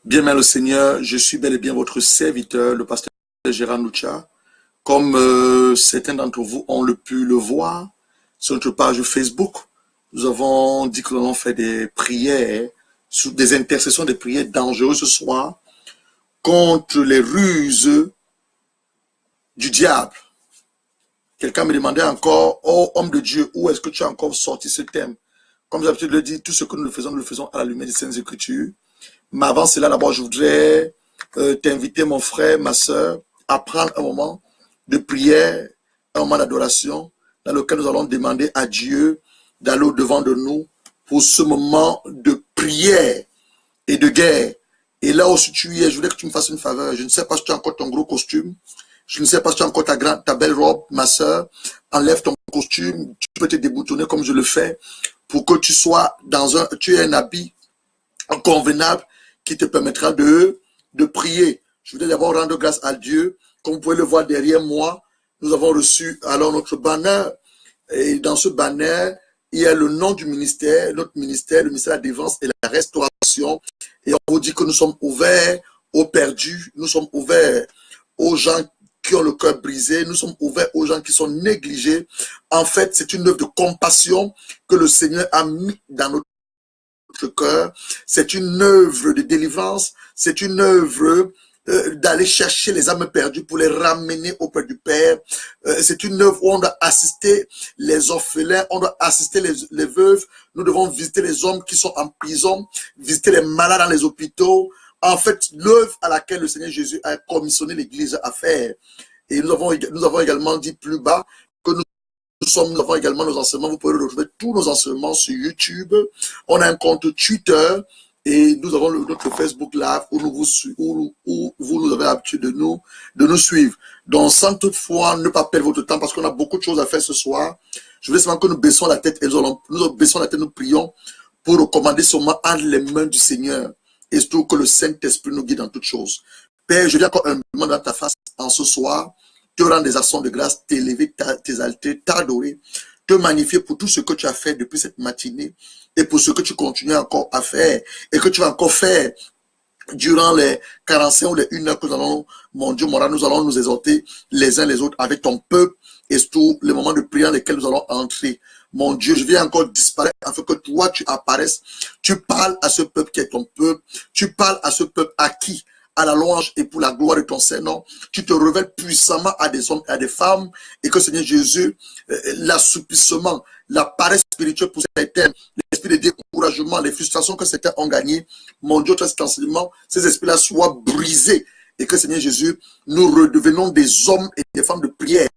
Bien, mais le Seigneur, je suis bel et bien votre serviteur, le pasteur Gérard Noucha. Comme certains d'entre vous ont pu le voir sur notre page Facebook, nous avons dit que nous allons faire des prières, des intercessions, des prières dangereuses ce soir contre les ruses du diable. Quelqu'un me demandait encore, oh homme de Dieu, où est-ce que tu as encore sorti ce thème? Comme j'ai l'habitude de le dire, tout ce que nous le faisons à la lumière des Saintes Écritures. Mais avant cela, d'abord, je voudrais t'inviter, mon frère, ma soeur, à prendre un moment de prière, un moment d'adoration, dans lequel nous allons demander à Dieu d'aller au-devant de nous pour ce moment de prière et de guerre. Et là où tu es, je voulais que tu me fasses une faveur. Je ne sais pas si tu as encore ton gros costume. Je ne sais pas si tu as encore ta belle robe, ma soeur. Enlève ton costume. Tu peux te déboutonner comme je le fais pour que tu sois tu aies un habit convenable qui te permettra de prier. Je voudrais d'abord rendre grâce à Dieu. Comme vous pouvez le voir derrière moi, nous avons reçu alors notre banner. Et dans ce banner, il y a le nom du ministère, notre ministère, le ministère de la défense et la restauration. Et on vous dit que nous sommes ouverts aux perdus, nous sommes ouverts aux gens qui ont le cœur brisé, nous sommes ouverts aux gens qui sont négligés. En fait, c'est une œuvre de compassion que le Seigneur a mis dans notre cœur. C'est une œuvre de délivrance, c'est une œuvre d'aller chercher les âmes perdues pour les ramener auprès du Père. C'est une œuvre où on doit assister les orphelins, on doit assister les veuves, nous devons visiter les hommes qui sont en prison, visiter les malades dans les hôpitaux. En fait, l'œuvre à laquelle le Seigneur Jésus a commissionné l'Église à faire. Et nous avons également dit plus bas que nous avons également nos enseignements. Vous pouvez retrouver tous nos enseignements sur YouTube. On a un compte Twitter et nous avons notre Facebook Live où vous avez l'habitude de nous suivre. Donc, sans toutefois ne pas perdre votre temps parce qu'on a beaucoup de choses à faire ce soir, je veux seulement que nous baissons la tête et nous baissons la tête, nous prions pour recommander ce moment entre les mains du Seigneur et surtout que le Saint-Esprit nous guide dans toutes choses. Père, je viens encore humblement dans ta face en ce soir, te rendre des actions de grâce, t'élever, t'exalter, t'adorer, te magnifier pour tout ce que tu as fait depuis cette matinée et pour ce que tu continues encore à faire et que tu vas encore faire durant les 45 ou les 1 heure que nous allons, mon Dieu, nous allons nous exhorter les uns les autres avec ton peuple et surtout les moments de prière dans lesquels nous allons entrer. Mon Dieu, je viens encore disparaître afin que toi, tu apparaisses. Tu parles à ce peuple qui est ton peuple. Tu parles à ce peuple acquis à la louange et pour la gloire de ton Seigneur. Tu te révèles puissamment à des hommes et à des femmes et que Seigneur Jésus, l'assouplissement, la paresse spirituelle pour certains, l'esprit de découragement, les frustrations que certains ont gagnées, mon Dieu, cet enseignement, ces esprits-là soient brisés et que Seigneur Jésus, nous redevenons des hommes et des femmes de prière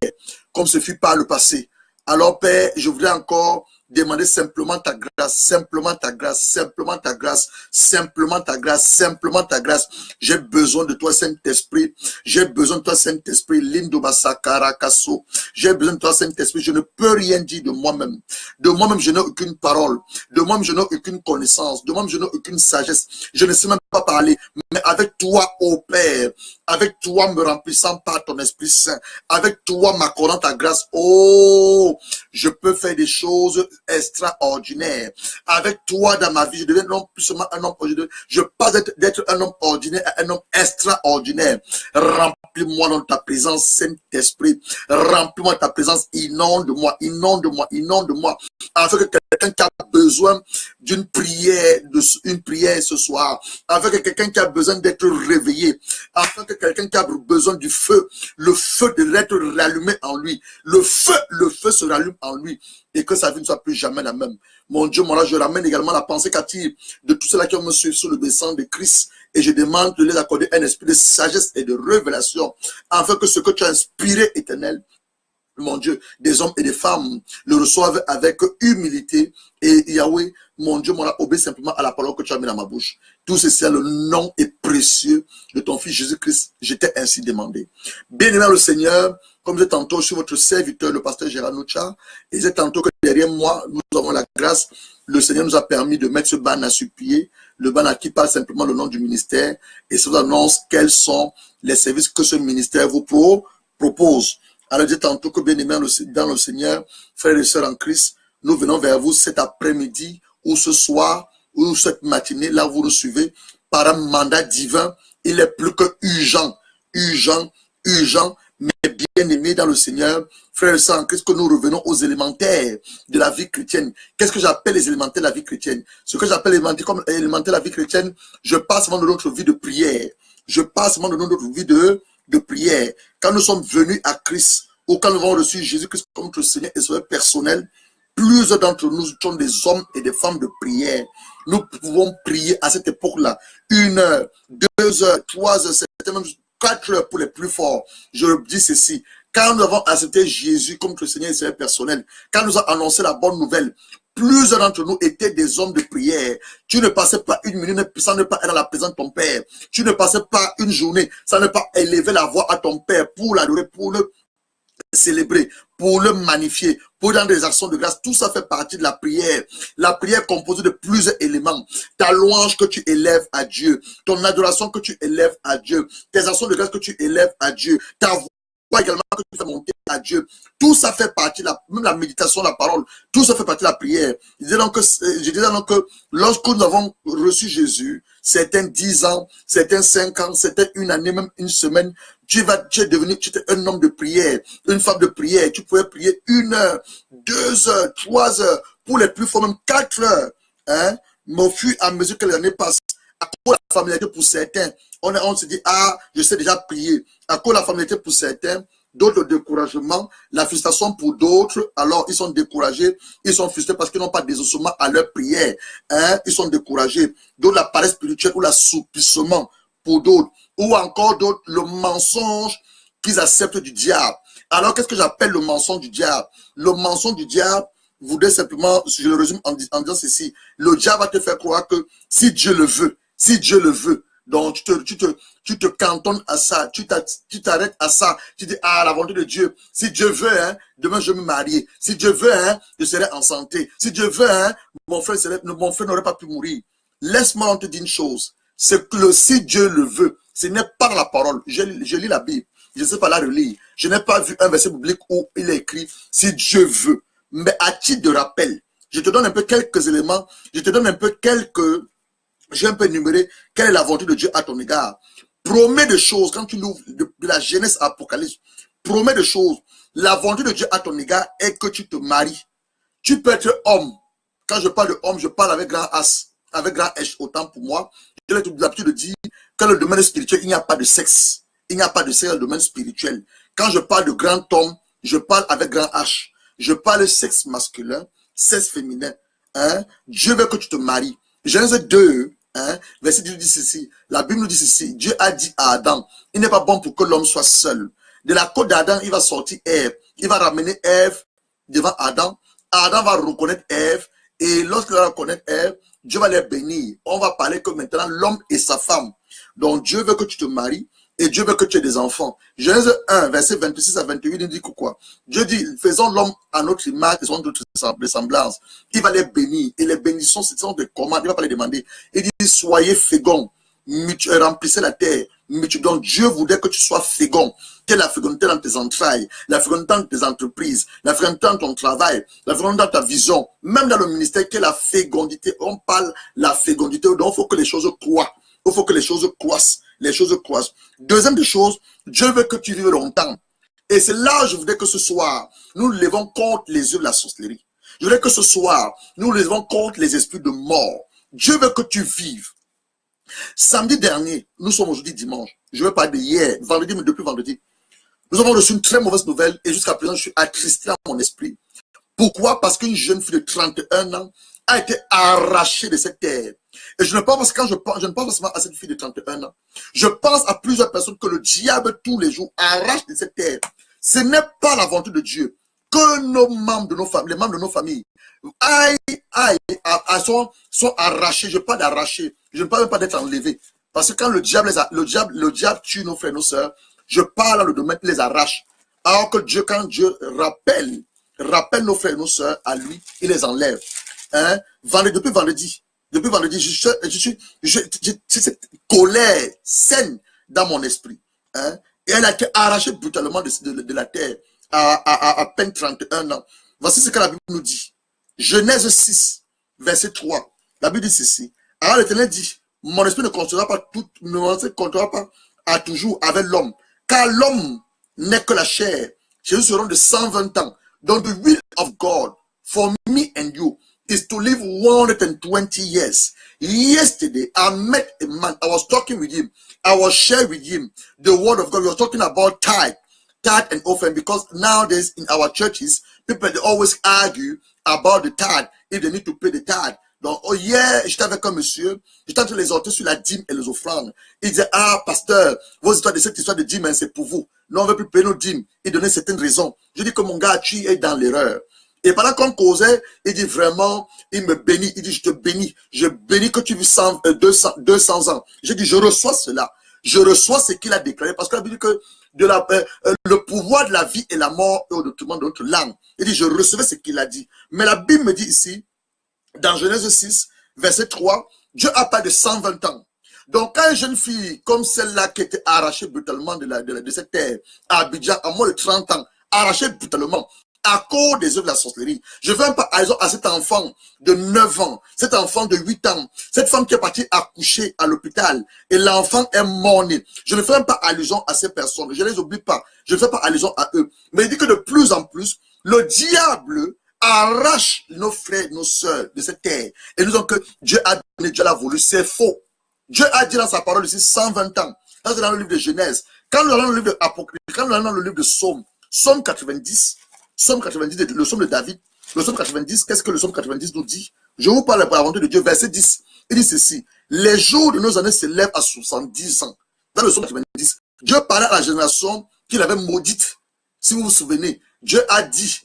comme ce fut par le passé. Alors Père, je voudrais encore demander simplement ta grâce, simplement ta grâce, simplement ta grâce, simplement ta grâce, simplement ta grâce. J'ai besoin de toi, Saint-Esprit. J'ai besoin de toi, Saint-Esprit. Lindo Basakara Kasso. J'ai besoin de toi, Saint-Esprit. Je ne peux rien dire de moi-même. De moi-même, je n'ai aucune parole. De moi-même, je n'ai aucune connaissance. De moi-même, je n'ai aucune sagesse. Je ne sais même pas parler. Mais avec toi, ô Père, avec toi me remplissant par ton Esprit Saint, avec toi m'accordant ta grâce, oh, je peux faire des choses extraordinaires. Avec toi dans ma vie, je deviens non plus seulement un homme ordinaire, je passe d'être un homme ordinaire à un homme extraordinaire. Remplis-moi dans ta présence, Saint-Esprit. Remplis-moi de ta présence, inonde-moi, inonde-moi, inonde-moi. Afin que quelqu'un qui a besoin d'une prière, une prière ce soir, afin que quelqu'un qui a besoin d'être réveillé, afin que quelqu'un qui a besoin du feu, le feu de l'être rallumé en lui, le feu se rallume en lui et que sa vie ne soit plus jamais la même. Mon Dieu, moi là, je ramène également la pensée qu'attire de tous ceux-là qui me suivent sur le descend de Christ et je demande de les accorder un esprit de sagesse et de révélation afin que ce que tu as inspiré, Éternel, mon Dieu, des hommes et des femmes le reçoivent avec humilité. Et Yahweh, mon Dieu, moi, obéis simplement à la parole que tu as mis dans ma bouche. Tout ceci, le nom est précieux de ton Fils Jésus-Christ. Je t'ai ainsi demandé. Bien-aimé le Seigneur, comme je tantôt, je suis votre serviteur, le pasteur Gérard Noucha, et j'ai tantôt que derrière moi, nous avons la grâce. Le Seigneur nous a permis de mettre ce banner sur pied, le banner qui parle simplement le nom du ministère, et ça vous annonce quels sont les services que ce ministère vous propose. Alors, dit tantôt que bien aimé dans le Seigneur, frères et sœurs en Christ, nous venons vers vous cet après-midi ou ce soir ou cette matinée, là vous nous suivez, par un mandat divin, il est plus que urgent, urgent, urgent, mais bien aimé dans le Seigneur. Frères et sœurs, qu'est-ce que nous revenons aux élémentaires de la vie chrétienne? Qu'est-ce que j'appelle les élémentaires de la vie chrétienne? Ce que j'appelle comme élémentaires de la vie chrétienne, je passe de notre vie de prière. Je passe de notre vie de prière. Quand nous sommes venus à Christ, ou quand nous avons reçu Jésus-Christ comme notre Seigneur et Sauveur personnel, plusieurs d'entre nous sommes des hommes et des femmes de prière. Nous pouvons prier à cette époque-là 1 heure, 2 heures, 3 heures, c'était même 4 heures pour les plus forts. Je dis ceci. Quand nous avons accepté Jésus comme notre Seigneur et Seigneur personnel, quand nous avons annoncé la bonne nouvelle, plusieurs d'entre nous étaient des hommes de prière. Tu ne passais pas une minute sans ne pas être dans la présence de ton Père. Tu ne passais pas une journée sans ne pas élever la voix à ton Père pour l'adorer, pour le célébrer, pour le magnifier, pour dans des actions de grâce. Tout ça fait partie de la prière. La prière est composée de plusieurs éléments. Ta louange que tu élèves à Dieu, ton adoration que tu élèves à Dieu, tes actions de grâce que tu élèves à Dieu, ta voix également que tu fais monter à Dieu. Tout ça fait partie de même la méditation, la parole, tout ça fait partie de la prière. Je disais donc que lorsque nous avons reçu Jésus, certains 10 ans, certains 5 ans, certains une année, même une semaine, tu es devenu, tu étais un homme de prière, une femme de prière. Tu pouvais prier 1 heure, 2 heures, 3 heures, pour les plus forts, même 4 heures. Hein? Mais au fur et à mesure que les années passent, à cause de la familiarité pour certains, on se dit, ah, je sais déjà prier. À cause de la familiarité pour certains, d'autres découragements, la frustration pour d'autres, alors ils sont découragés, ils sont frustrés parce qu'ils n'ont pas d'exaucement à leur prière. Hein? Ils sont découragés. D'autres, la paresse spirituelle ou l'assoupissement pour d'autres. Ou encore d'autres, le mensonge qu'ils acceptent du diable. Alors, qu'est-ce que j'appelle le mensonge du diable? Le mensonge du diable voudrait simplement, je le résume en disant ceci, le diable va te faire croire que si Dieu le veut, donc tu te cantonnes à ça, tu t'arrêtes à ça, tu dis, ah, la volonté de Dieu, si Dieu veut, hein, demain je vais me marier, si Dieu veut, hein, je serai en santé, si Dieu veut, hein, mon frère n'aurait pas pu mourir. Laisse-moi te dire une chose, c'est que si Dieu le veut, ce n'est pas la parole. Je lis la Bible, je ne sais pas la relire. Je n'ai pas vu un verset biblique où il est écrit si Dieu veut. Mais à titre de rappel, je te donne un peu quelques éléments, j'ai un peu énuméré quelle est la volonté de Dieu à ton égard. Promets de choses, quand tu l'ouvres de la Genèse à Apocalypse, promets de choses. La volonté de Dieu à ton égard est que tu te maries. Tu peux être homme. Quand je parle de homme, je parle avec grand As, avec grand H, autant pour moi. J'ai l'habitude de dire que dans le domaine spirituel, il n'y a pas de sexe. Il n'y a pas de sexe dans le domaine spirituel. Quand je parle de grand homme, je parle avec grand H. Je parle sexe masculin, sexe féminin. Hein? Dieu veut que tu te maries. Genèse 2, hein, verset 10 dit ceci. La Bible nous dit ceci. Dieu a dit à Adam, il n'est pas bon pour que l'homme soit seul. De la côte d'Adam, il va sortir Ève. Il va ramener Ève devant Adam. Adam va reconnaître Ève. Et lorsqu'il va reconnaître Ève, Dieu va les bénir. On va parler que maintenant l'homme et sa femme. Donc Dieu veut que tu te maries. Et Dieu veut que tu aies des enfants. Genèse 1, verset 26 à 28, il dit que quoi? Dieu dit, faisons l'homme à notre image et notre ressemblance. Il va les bénir. Et les bénédictions, ce sont des commandes. Il ne va pas les demander. Il dit, soyez féconds. Remplissez la terre. Donc Dieu voudrait que tu sois fécond. Quelle est la fécondité dans tes entrailles, la fécondité dans tes entreprises, la fécondité dans ton travail, la fécondité dans ta vision. Même dans le ministère, quelle est la fécondité? On parle de la fécondité. Donc il faut que les choses croient. Il faut que les choses croissent. Les choses croissent. Deuxième des choses, Dieu veut que tu vives longtemps. Et c'est là, je voudrais que ce soir, nous levons contre les yeux de la sorcellerie. Je voudrais que ce soir, nous levons contre les esprits de mort. Dieu veut que tu vives. Samedi dernier, nous sommes aujourd'hui dimanche. Je vais parler de hier, vendredi, mais depuis vendredi. Nous avons reçu une très mauvaise nouvelle et jusqu'à présent, je suis attristé à mon esprit. Pourquoi? Parce qu'une jeune fille de 31 ans a été arrachée de cette terre. Et je ne pense pas je ne pense pas seulement à cette fille de 31 ans. Je pense à plusieurs personnes que le diable tous les jours arrache de cette terre. Ce n'est pas la volonté de Dieu que nos membres de nos familles, les membres de nos familles, sont arrachés. Je parle d'arracher. Je ne parle même pas d'être enlevés. Parce que quand le diable tue nos frères et nos sœurs, je parle dans le domaine, il les arrache. Alors que Dieu, quand Dieu rappelle nos frères et nos sœurs à lui, il les enlève. Hein? Depuis vendredi, j'ai cette colère saine dans mon esprit. Hein? Et elle a été arrachée brutalement de la terre à peine 31 ans. Voici ce que la Bible nous dit. Genèse 6, verset 3. La Bible dit ceci. Alors l'Éternel dit, mon esprit ne construira pas tout, mon esprit ne construira pas à toujours avec l'homme. Car l'homme n'est que la chair. Jésus sera de 120 ans. Donc, the will of God for me and you is to live 120 years. Yesterday, I met a man. I was talking with him. I was sharing with him the word of God. We were talking about tithe and offering, because nowadays in our churches, people, they always argue about the tithe, if they need to pay the tithe. Donc, oh hier, j'étais avec un monsieur, j'étais en train de les exhorter sur la dîme et les offrandes. Il disait, ah, pasteur, vos histoires de cette histoire de dîme, hein, c'est pour vous. Nous, on ne veut plus payer nos dîmes. Il donnait certaines raisons. Je dis que mon gars, tu es dans l'erreur. Et pendant qu'on causait, il dit vraiment, il me bénit. Il dit, je te bénis. Je bénis que tu vis 200 ans. J'ai dit, je reçois cela. Je reçois ce qu'il a déclaré. Parce que la Bible dit que le pouvoir de la vie et la mort est au-dessus de notre langue. Il dit, je recevais ce qu'il a dit. Mais la Bible me dit ici, dans Genèse 6, verset 3, Dieu a parlé de 120 ans. Donc, quand une jeune fille comme celle-là qui était arrachée brutalement de cette terre, à Abidjan, à moins de 30 ans, arrachée brutalement, à cause des œuvres de la sorcellerie. Je ne fais pas allusion à cet enfant de 9 ans, cet enfant de 8 ans, cette femme qui est partie accoucher à l'hôpital et l'enfant est mort-né. Je ne fais même pas allusion à ces personnes, je ne les oublie pas, je ne fais pas allusion à eux. Mais il dit que de plus en plus, le diable arrache nos frères, nos sœurs de cette terre. Et nous disons que Dieu a donné, Dieu l'a voulu, c'est faux. Dieu a dit dans sa parole ici 120 ans. Ça, c'est dans le livre de Genèse. Quand nous allons dans le livre d'Apocalypse, quand nous allons dans le livre de Psaume, Psaume 90, le psaume de David, le psaume 90, qu'est-ce que le psaume 90 nous dit? Je vous parle par la volonté de Dieu, verset 10. Il dit ceci, les jours de nos années s'élèvent à 70 ans. Dans le psaume 90, Dieu parlait à la génération qu'il avait maudite. Si vous vous souvenez, Dieu a dit,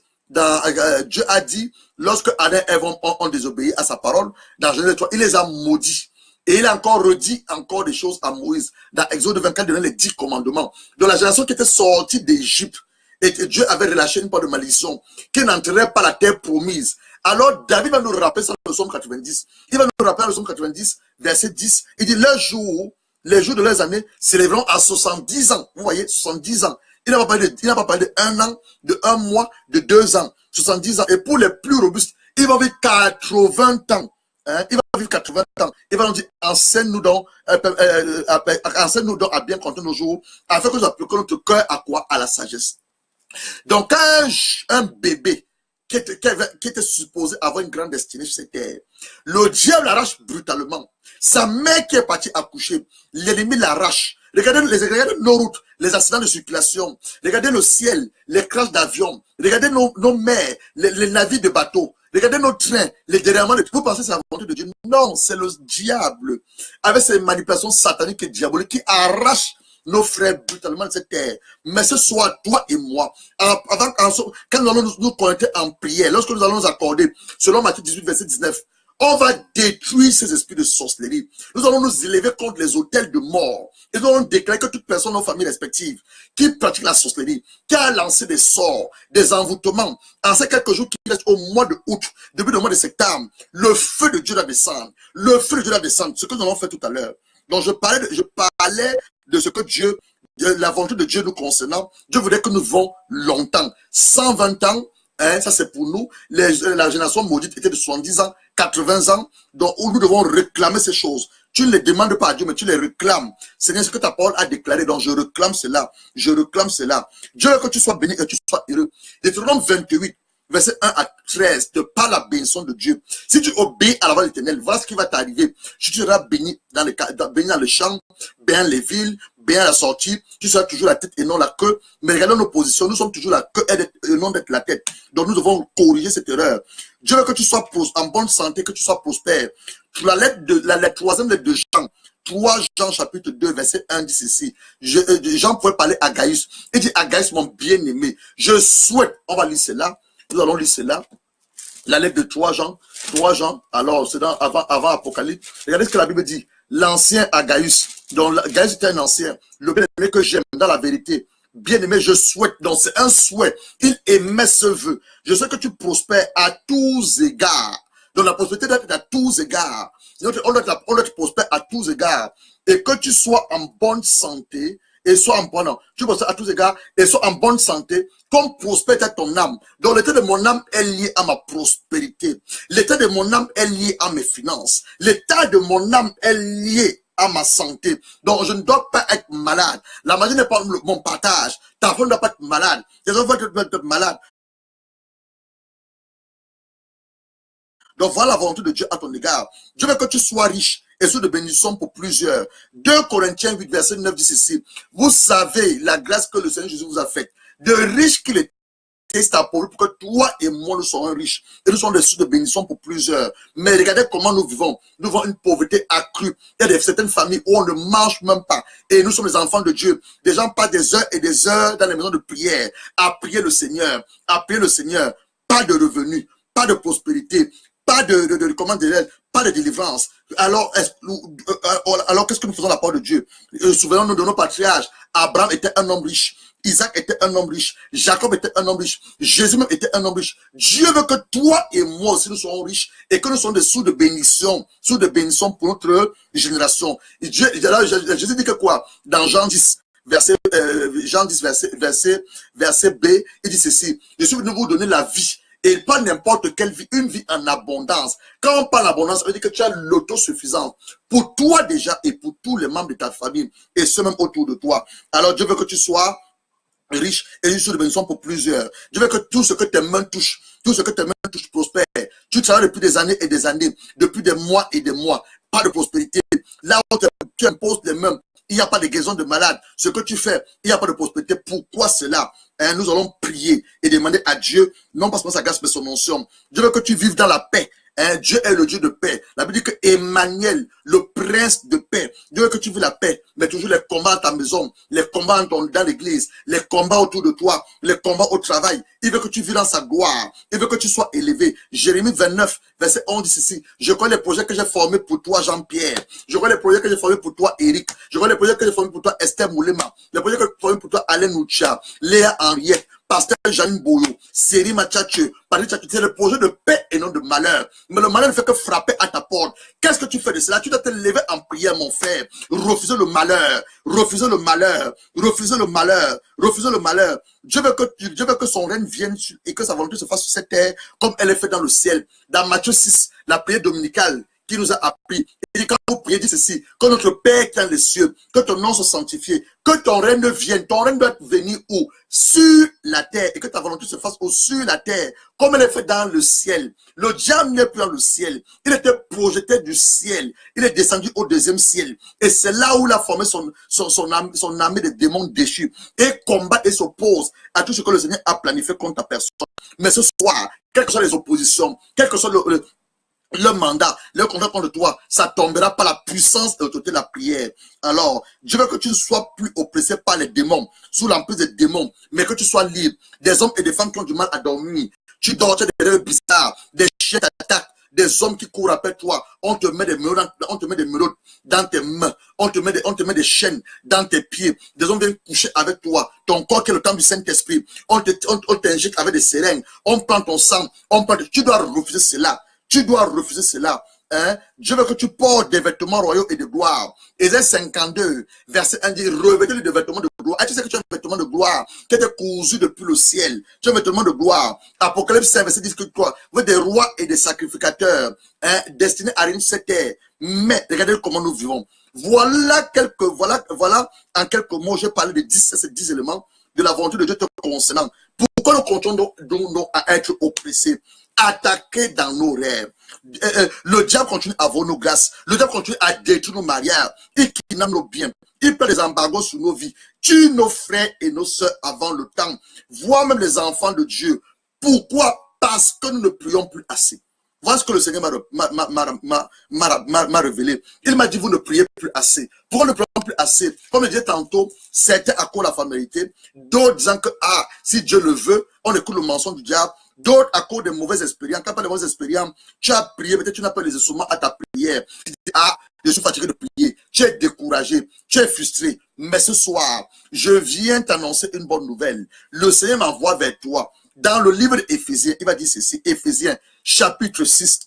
lorsque Adam et Ève ont désobéi à sa parole, dans Genèse 3, il les a maudits. Et il a encore redit encore des choses à Moïse. Dans Exode 24, il donnait les 10 commandements. De la génération qui était sortie d'Égypte, et que Dieu avait relâché une part de malédiction, qui n'entrerait pas la terre promise. Alors David va nous rappeler ça dans le psaume 90. Il va nous rappeler dans le psaume 90, verset 10. Il dit, les jours de leurs années s'élèveront à 70 ans. Vous voyez, 70 ans. Il n'a pas parlé de 1 an, de 1 mois, de 2 ans. 70 ans. Et pour les plus robustes, il va vivre 80 ans. Hein? Il va vivre 80 ans. Il va nous dire, enseigne-nous donc à bien compter nos jours, afin que nous appliquions notre cœur à quoi? À la sagesse. Donc, un bébé qui était supposé avoir une grande destinée sur cette terre, le diable l'arrache brutalement. Sa mère qui est partie accoucher, l'ennemi l'arrache. Regardez nos routes, les accidents de circulation, regardez le ciel, les crashs d'avions, regardez nos mers, les navires de bateaux, regardez nos trains, les déraillements. Vous pensez que c'est la volonté de Dieu? Non, c'est le diable, avec ses manipulations sataniques et diaboliques, qui arrache nos frères brutalement de cette terre. Mais ce soit toi et moi, quand nous allons nous connecter en prière, lorsque nous allons nous accorder, selon Matthieu 18, verset 19, on va détruire ces esprits de sorcellerie. Nous allons nous élever contre les autels de mort. Et nous allons déclarer que toute personne dans nos familles respectives qui pratique la sorcellerie, qui a lancé des sorts, des envoûtements, en ces quelques jours qui restent au mois de août, début du mois de septembre, le feu de Dieu va descendre. Le feu de Dieu va descendre. Ce que nous avons fait tout à l'heure. Donc je parlais de ce que Dieu, la volonté de Dieu nous concernant. Dieu voudrait que nous vivons longtemps. 120 ans, hein, ça c'est pour nous. La génération maudite était de 70 ans, 80 ans, donc où nous devons réclamer ces choses. Tu ne les demandes pas à Dieu, mais tu les réclames. C'est ce que ta parole a déclaré, donc je réclame cela. Je réclame cela. Dieu veut que tu sois béni et que tu sois heureux. Deutéronome 28, verset 1 à 13, te parle la bénédiction de Dieu. Si tu obéis à la voix de l'Éternel, voilà ce qui va t'arriver. Tu seras béni dans le champ, béni dans les villes, béni à la sortie. Tu seras toujours la tête et non la queue. Mais regardons nos positions. Nous sommes toujours la queue et non d'être la tête. Donc nous devons corriger cette erreur. Dieu veut que tu sois en bonne santé, que tu sois prospère. La troisième lettre de Jean, 3 Jean chapitre 2 verset 1 dit ceci. Jean pouvait parler à Gaius. Il dit à Gaius, mon bien-aimé, je souhaite, on va lire cela, nous allons lire cela, la lettre de 3 Jean, alors c'est avant Apocalypse. Regardez ce que la Bible dit. L'ancien à Gaius, donc Gaius était un ancien, le bien-aimé que j'aime dans la vérité. Bien-aimé, je souhaite, donc c'est un souhait. Il émet ce vœu. Je sais que tu prospères à tous égards. Donc la prospérité doit être à tous égards. On doit être prospère à tous égards. Et que tu sois en bonne santé et sois en bonne, tu penses à tous égards, et sois en bonne santé, comme prospère ton âme. Donc l'état de mon âme est lié à ma prospérité. L'état de mon âme est lié à mes finances. L'état de mon âme est lié à ma santé. Donc je ne dois pas être malade. La maladie n'est pas mon partage. Ta femme ne doit pas être malade. Tes enfants doivent être malades. Donc voilà la volonté de Dieu à ton égard. Dieu veut que tu sois riche et sois de bénédiction pour plusieurs. 2 Corinthiens 8, verset 9 dit ceci. Vous savez la grâce que le Seigneur Jésus vous a faite. De riche qu'il est pour que toi et moi nous soyons riches. Et nous sommes des sources de bénédiction pour plusieurs. Mais regardez comment nous vivons. Nous vivons une pauvreté accrue. Il y a certaines familles où on ne mange même pas. Et nous sommes des enfants de Dieu. Des gens passent des heures et des heures dans les maisons de prière à prier le Seigneur. À prier le Seigneur. Pas de revenus, pas de prospérité, pas comment dire, pas de délivrance. Alors qu'est-ce que nous faisons de la part de Dieu? Souvenons-nous de nos patriarches. Abraham était un homme riche. Isaac était un homme riche. Jacob était un homme riche. Jésus même était un homme riche. Dieu veut que toi et moi aussi nous soyons riches et que nous soyons des sources de bénédiction pour notre génération. Et Jésus dit que quoi? Dans Jean 10, verset B, il dit ceci. Je suis venu vous donner la vie. Et pas n'importe quelle vie, une vie en abondance. Quand on parle d'abondance, ça veut dire que tu as l'autosuffisance pour toi déjà et pour tous les membres de ta famille et ceux même autour de toi. Alors Dieu veut que tu sois riche et une source de bénédiction pour plusieurs. Dieu veut que tout ce que tes mains touchent, prospère. Tu travailles depuis des années et des années, depuis des mois et des mois, pas de prospérité. Là où tu imposes les mains, il n'y a pas de guérison de malade. Ce que tu fais, il n'y a pas de prospérité. Pourquoi cela? Nous allons prier et demander à Dieu, non pas seulement sa grâce, mais son onction. Dieu veut que tu vives dans la paix. Dieu est le Dieu de paix. La Bible dit que Emmanuel, le prince de paix, Dieu veut que tu vives la paix, mais toujours les combats dans ta maison, les combats dans l'église, les combats autour de toi, les combats au travail. Il veut que tu vives dans sa gloire. Il veut que tu sois élevé. Jérémie 29, verset 11 dit ceci. Je connais les projets que j'ai formés pour toi, Jean-Pierre. Je connais les projets que j'ai formés pour toi, Eric. Je connais les projets que j'ai formés pour toi, Esther Moulema. Les projets que j'ai formés pour toi, Alain Noucha, Léa Henriette, Pasteur Jeanne Boyo, Seri Machache, c'est le projet de paix et non de malheur. Mais le malheur ne fait que frapper à ta porte. Qu'est-ce que tu fais de cela? Tu dois te lever en prière, mon frère. Refuser le malheur. Refuser le malheur. Refuser le malheur. Refuser le malheur. Dieu veut que son règne vienne et que sa volonté se fasse sur cette terre comme elle est faite dans le ciel. Dans Matthieu 6, la prière dominicale qui nous a appris. Il dit, quand vous priez, dit ceci, que notre Père qui est dans les cieux, que ton nom soit sanctifié, que ton règne vienne. Ton règne doit venir où? Sur la terre, et que ta volonté se fasse sur la terre, comme elle est faite dans le ciel. Le diable n'est plus dans le ciel. Il était projeté du ciel. Il est descendu au deuxième ciel. Et c'est là où il a formé son armée de démons déchus. Et combat et s'oppose à tout ce que le Seigneur a planifié contre ta personne. Mais ce soir, quelles que soient les oppositions, quel que soit le mandat, le contrat contre toi, ça tombera par la puissance et l'autorité de la prière. Alors, Dieu veut que tu ne sois plus oppressé par les démons, sous l'emprise des démons, mais que tu sois libre. Des hommes et des femmes qui ont du mal à dormir. Tu dors, tu as des rêves bizarres, des chiens t'attaquent, des hommes qui courent après toi. On te met des menottes dans tes mains, on te met des chaînes dans tes pieds. Des hommes viennent coucher avec toi. Ton corps qui est le temple du Saint-Esprit. On t'injecte avec des seringues. On prend ton sang. Tu dois refuser cela. Tu dois refuser cela. Dieu veut que tu portes des vêtements royaux et de gloire. Ésaïe 52, verset 1 dit, revêtez des vêtements de gloire. Et tu sais que tu as un vêtement de gloire qui était cousu depuis le ciel. Tu as un vêtement de gloire. Apocalypse 5, verset 10 que toi, vous êtes des rois et des sacrificateurs, destinés à régner cette terre. Mais regardez comment nous vivons. Voilà en quelques mots, j'ai parlé de ces 10 éléments de la volonté de Dieu te concernant. Pourquoi nous continuons donc à être oppressés, attaqués dans nos rêves? Le diable continue à voler nos grâces. Le diable continue à détruire nos mariages. Il kidnappe nos biens. Il prend des embargos sur nos vies. Tue nos frères et nos sœurs avant le temps. Voire même les enfants de Dieu. Pourquoi? Parce que nous ne prions plus assez. Voilà ce que le Seigneur m'a révélé. Il m'a dit, vous ne priez plus assez. Pourquoi ne prions plus assez? Comme je disais tantôt, certains à cause de la familiarité, d'autres disant que, si Dieu le veut, on écoute le mensonge du diable. D'autres à cause de mauvaises expériences. Quand tu as de mauvaises expériences, tu as prié, peut-être tu n'as pas les instruments à ta prière. Tu dis, je suis fatigué de prier. Tu es découragé, tu es frustré. Mais ce soir, je viens t'annoncer une bonne nouvelle. Le Seigneur m'envoie vers toi. Dans le livre d'Éphésiens, il va dire ceci, Éphésiens, chapitre 6,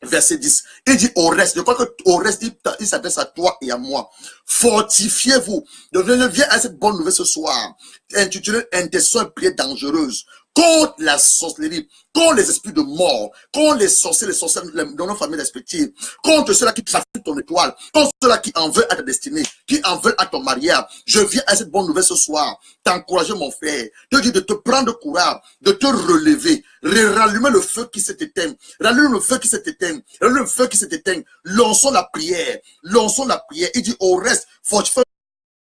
Verset 10. Il dit au reste, je crois que au reste, il s'adresse à toi et à moi. Fortifiez-vous. Donc, je viens à cette bonne nouvelle ce soir, intitulée Intercession et prière dangereuse, contre la sorcellerie, contre les esprits de mort, contre les sorciers dans nos familles respectives, contre ceux-là qui trafiquent ton étoile, contre ceux-là qui en veulent à ta destinée, qui en veulent à ton mariage. Je viens à cette bonne nouvelle ce soir, t'encourager mon frère, te dire de te prendre courage, de te relever, rallumer le feu qui s'est éteint, rallumer le feu qui s'est éteint, rallumer le feu qui s'est éteint, lançons la prière, lançons la prière. Il dit au reste, fortifiez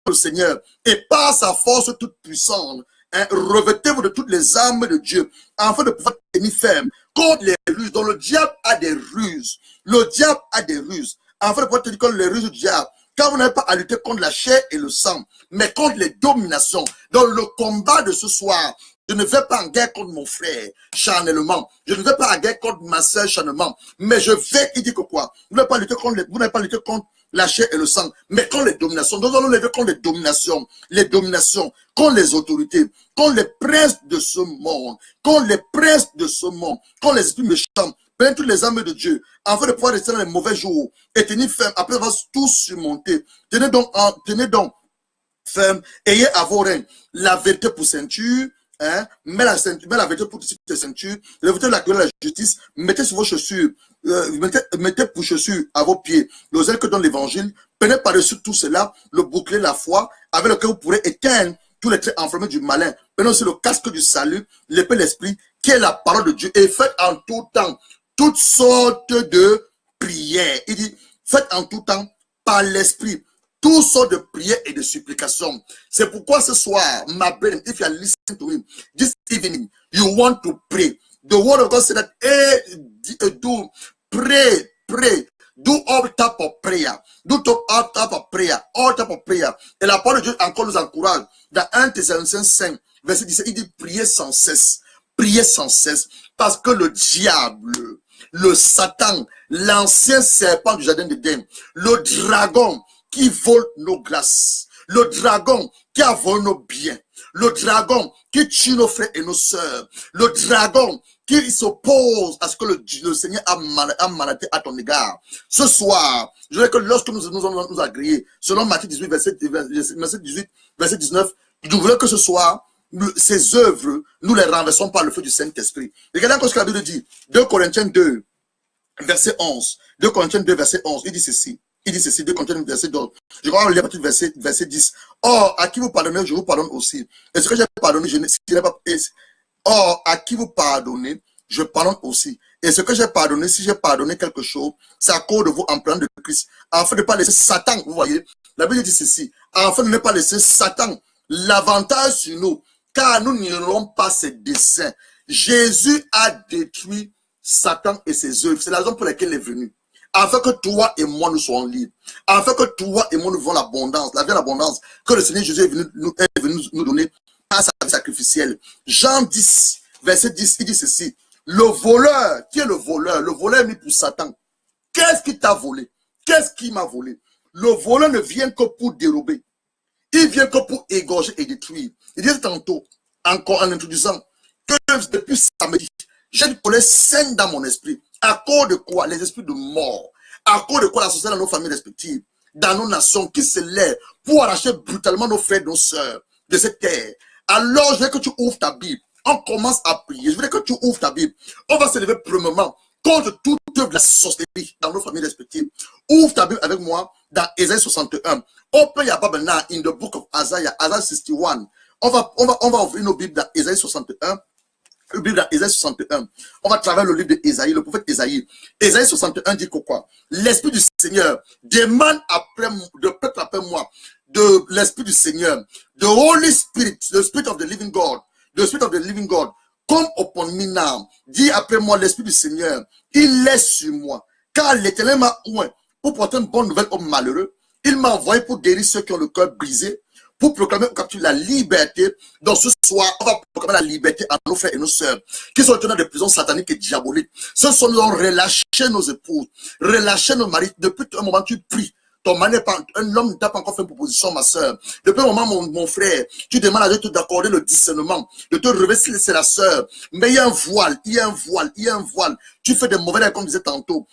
le Seigneur et par sa force toute puissante, revêtez-vous de toutes les armes de Dieu afin de pouvoir tenir ferme contre les ruses. Donc le diable a des ruses. Le diable a des ruses. Afin de pouvoir tenir contre les ruses du diable. Car vous n'avez pas à lutter contre la chair et le sang, mais contre les dominations. Dans le combat de ce soir, je ne vais pas en guerre contre mon frère charnellement. Je ne vais pas en guerre contre ma soeur charnellement. Mais je vais, il dit que quoi? Vous n'avez pas lutté contre la chair et le sang, mais contre les dominations. Nous allons lever contre les dominations, contre les autorités, contre les princes de ce monde, contre les princes de ce monde, contre les esprits méchants, prenez toutes les armes de Dieu, afin de pouvoir rester dans les mauvais jours et tenir ferme après avoir tout surmonté. Tenez donc ferme, ayez à vos reins la vérité pour ceinture. Mets la vérité pour tes ceintures, levez la colère de la justice, mettez sur vos chaussures, mettez pour chaussures à vos pieds le zèle que donne l'évangile, prenez par-dessus tout cela le bouclier, la foi, avec lequel vous pourrez éteindre tous les traits enflammés du malin. Prenez aussi le casque du salut, l'épée de l'esprit, qui est la parole de Dieu, et faites en tout temps toutes sortes de prières. Il dit, faites en tout temps par l'esprit toutes sortes de prières et de supplications. C'est pourquoi ce soir, my brethren, if you are listening to me, this evening, you want to pray. The word of God said that, do pray, do all type of prayer, do all type of prayer, all type of prayer. Et la parole de Dieu encore nous encourage. Dans 1 Thessaloniciens 5, verset 17, il dit priez sans cesse, parce que le diable, le Satan, l'ancien serpent du jardin d'Éden, le dragon, qui vole nos grâces, le dragon qui a volé nos biens, le dragon qui tue nos frères et nos sœurs, le dragon qui s'oppose à ce que le Seigneur a mandaté à ton égard. Ce soir, je veux que lorsque nous allons nous agréer, selon Matthieu 18, verset 19, je voulais que ce soir, ces œuvres, nous les renversons par le feu du Saint-Esprit. Regardez encore ce que la Bible dit. 2 Corinthiens 2, verset 11. 2 Corinthiens 2, verset 11. Il dit ceci. 2 Corinthiens verset 12. Je crois qu'on lit à partir du verset 10. Or, à qui vous pardonnez, je vous pardonne aussi. Et ce que j'ai pardonné, je n'ai pas. Or, à qui vous pardonnez, je pardonne aussi. Et ce que j'ai pardonné, si j'ai pardonné quelque chose, c'est à cause de vous en prenant de Christ. Afin de ne pas laisser Satan, vous voyez, la Bible dit ceci. Afin de ne pas laisser Satan l'avantage sur nous, car nous n'ignorons pas ses desseins. Jésus a détruit Satan et ses œuvres. C'est la raison pour laquelle il est venu. Afin que toi et moi nous soyons libres. Afin que toi et moi nous vivons l'abondance, la vie d'abondance que le Seigneur Jésus est venu nous donner à sa vie sacrificielle. Jean 10, verset 10, il dit ceci. Le voleur, qui est le voleur? Le voleur est mis pour Satan. Qu'est-ce qui t'a volé? Qu'est-ce qui m'a volé? Le voleur ne vient que pour dérober. Il vient que pour égorger et détruire. Il dit tantôt, encore en introduisant, que depuis samedi, j'ai une colère saine dans mon esprit. À cause de quoi? Les esprits de mort. À cause de quoi la société dans nos familles respectives, dans nos nations qui se lèvent pour arracher brutalement nos frères et nos sœurs de cette terre. Alors, je veux que tu ouvres ta Bible. On commence à prier. Je veux que tu ouvres ta Bible. On va se lever premièrement contre toute œuvre de la sorcellerie dans nos familles respectives. Ouvre ta Bible avec moi dans Ésaïe 61. Open your Bible now in the book of Isaiah, Isaiah 61. On va ouvrir nos Bibles dans Ésaïe 61. Le Bible dans Ésaïe 61. On va travailler le livre d'Ésaïe, le prophète Ésaïe. Ésaïe 61 dit que quoi? L'Esprit du Seigneur demande après moi, de l'Esprit du Seigneur, the Holy Spirit, the Spirit of the living God, the Spirit of the living God, come upon me now. Dis après moi, l'Esprit du Seigneur, il est sur moi. Car l'Éternel m'a oint pour porter une bonne nouvelle aux malheureux. Il m'a envoyé pour guérir ceux qui ont le cœur brisé, pour proclamer la liberté. Donc ce soir, on va proclamer la liberté à nos frères et nos sœurs qui sont tenus de prison satanique et diabolique. Ce sont nous relâcher nos épouses, relâcher nos maris. Depuis un moment, tu pries. Ton mari un homme ne t'a pas encore fait une proposition, ma soeur. Depuis un moment, mon frère, tu demandes à Dieu d'accorder le discernement, de te révéler si c'est la soeur. Mais il y a un voile, il y a un voile. Tu fais des mauvais rêves, comme je disais tantôt.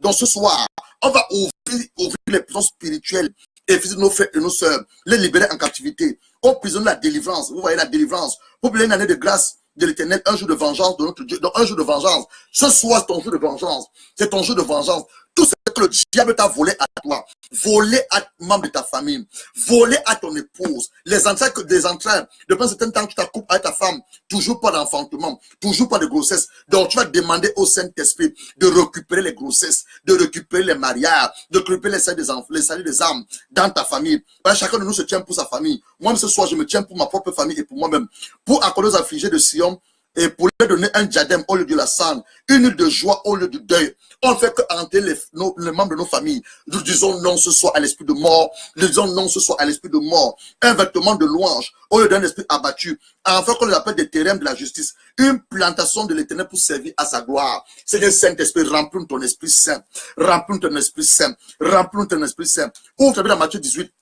Donc ce soir, on va ouvrir les prisons spirituelles et physiques de nos frères et nos sœurs, les libérer en captivité. On prisonne la délivrance. Vous voyez la délivrance. Pour brûler une année de grâce de l'Éternel, un jour de vengeance de notre Dieu. Donc un jour de vengeance. Ce soir, c'est ton jour de vengeance. C'est ton jour de vengeance. Tout ce que le diable t'a volé à toi, volé à membre de ta famille, volé à ton épouse, les entrailles depuis un certain temps, tu t'accouples avec ta femme, toujours pas d'enfantement, toujours pas de grossesse. Donc tu vas demander au Saint-Esprit de récupérer les grossesses, de récupérer les mariages, de récupérer les saluts des âmes dans ta famille. Parce que chacun de nous se tient pour sa famille. Moi-même ce soir, je me tiens pour ma propre famille et pour moi-même. Pour accorder aux affligés de Sion et pour leur donner un diadème au lieu de la cendre, une huile de joie au lieu du deuil. On ne fait que hanter les membres de nos familles. Nous disons non ce soir à l'esprit de mort. Nous disons non ce soir à l'esprit de mort. Un vêtement de louange au lieu d'un esprit abattu. Enfin qu'on l'appelle des terrains de la justice. Une plantation de l'Éternel pour servir à sa gloire. Seigneur Saint-Esprit, remplis ton Esprit Saint. Remplis ton Esprit Saint. Remplis ton Esprit Saint. Ouvre dans Matthieu 18.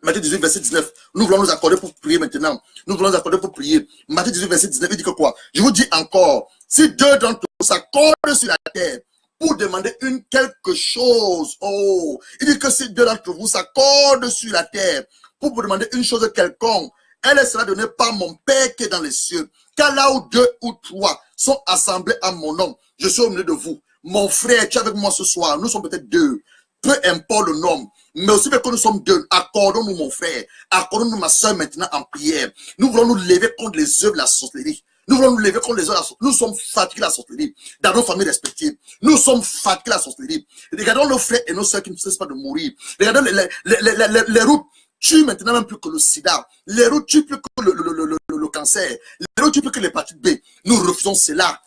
Matthieu 18, verset 19. Nous voulons nous accorder pour prier maintenant. Nous voulons nous accorder pour prier. Matthieu 18, verset 19, il dit que quoi? Je vous dis encore, si deux d'entre vous s'accordent sur la terre pour demander quelque chose, oh, il dit que si deux d'entre vous s'accordent sur la terre pour vous demander une chose quelconque, elle sera donnée par mon Père qui est dans les cieux. Car là où deux ou trois sont assemblés à mon nom, je suis au milieu de vous. Mon frère, tu es avec moi ce soir. Nous sommes peut-être deux. Peu importe le nom, mais aussi que nous sommes deux, accordons-nous mon frère, accordons-nous ma soeur maintenant en prière. Nous voulons nous lever contre les œuvres de la sorcellerie. Nous voulons nous lever contre les œuvres de la sorcellerie. Nous sommes fatigués de la sorcellerie dans nos familles respectives. Nous sommes fatigués de la sorcellerie. Regardons nos frères et nos soeurs qui ne cessent pas de mourir. Regardons les routes tuent maintenant même plus que le sida. Les routes tuent plus que le cancer. Les routes tuent plus que l'hépatite B. Nous refusons cela.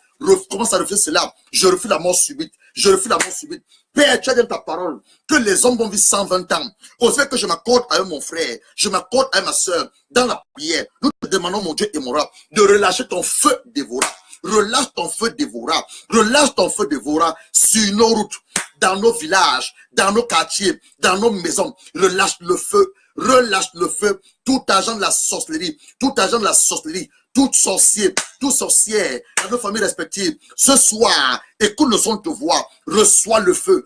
Commence à refuser cela. Je refuse la mort subite. Je refuse la mort subite. Père, tu as dit ta parole que les hommes vont vivre 120 ans. Au fait que je m'accorde avec mon frère, je m'accorde avec ma soeur dans la prière. Nous te demandons, mon Dieu et mon roi, de relâcher ton feu dévorant. Relâche ton feu dévorant. Relâche ton feu dévorant sur nos routes, dans nos villages, dans nos quartiers, dans nos maisons. Relâche le feu. Relâche le feu. Tout agent de la sorcellerie, tout agent de la sorcellerie, tout sorcier, tout sorcière, dans nos familles respectives, ce soir, écoute le son de voix, reçois le feu.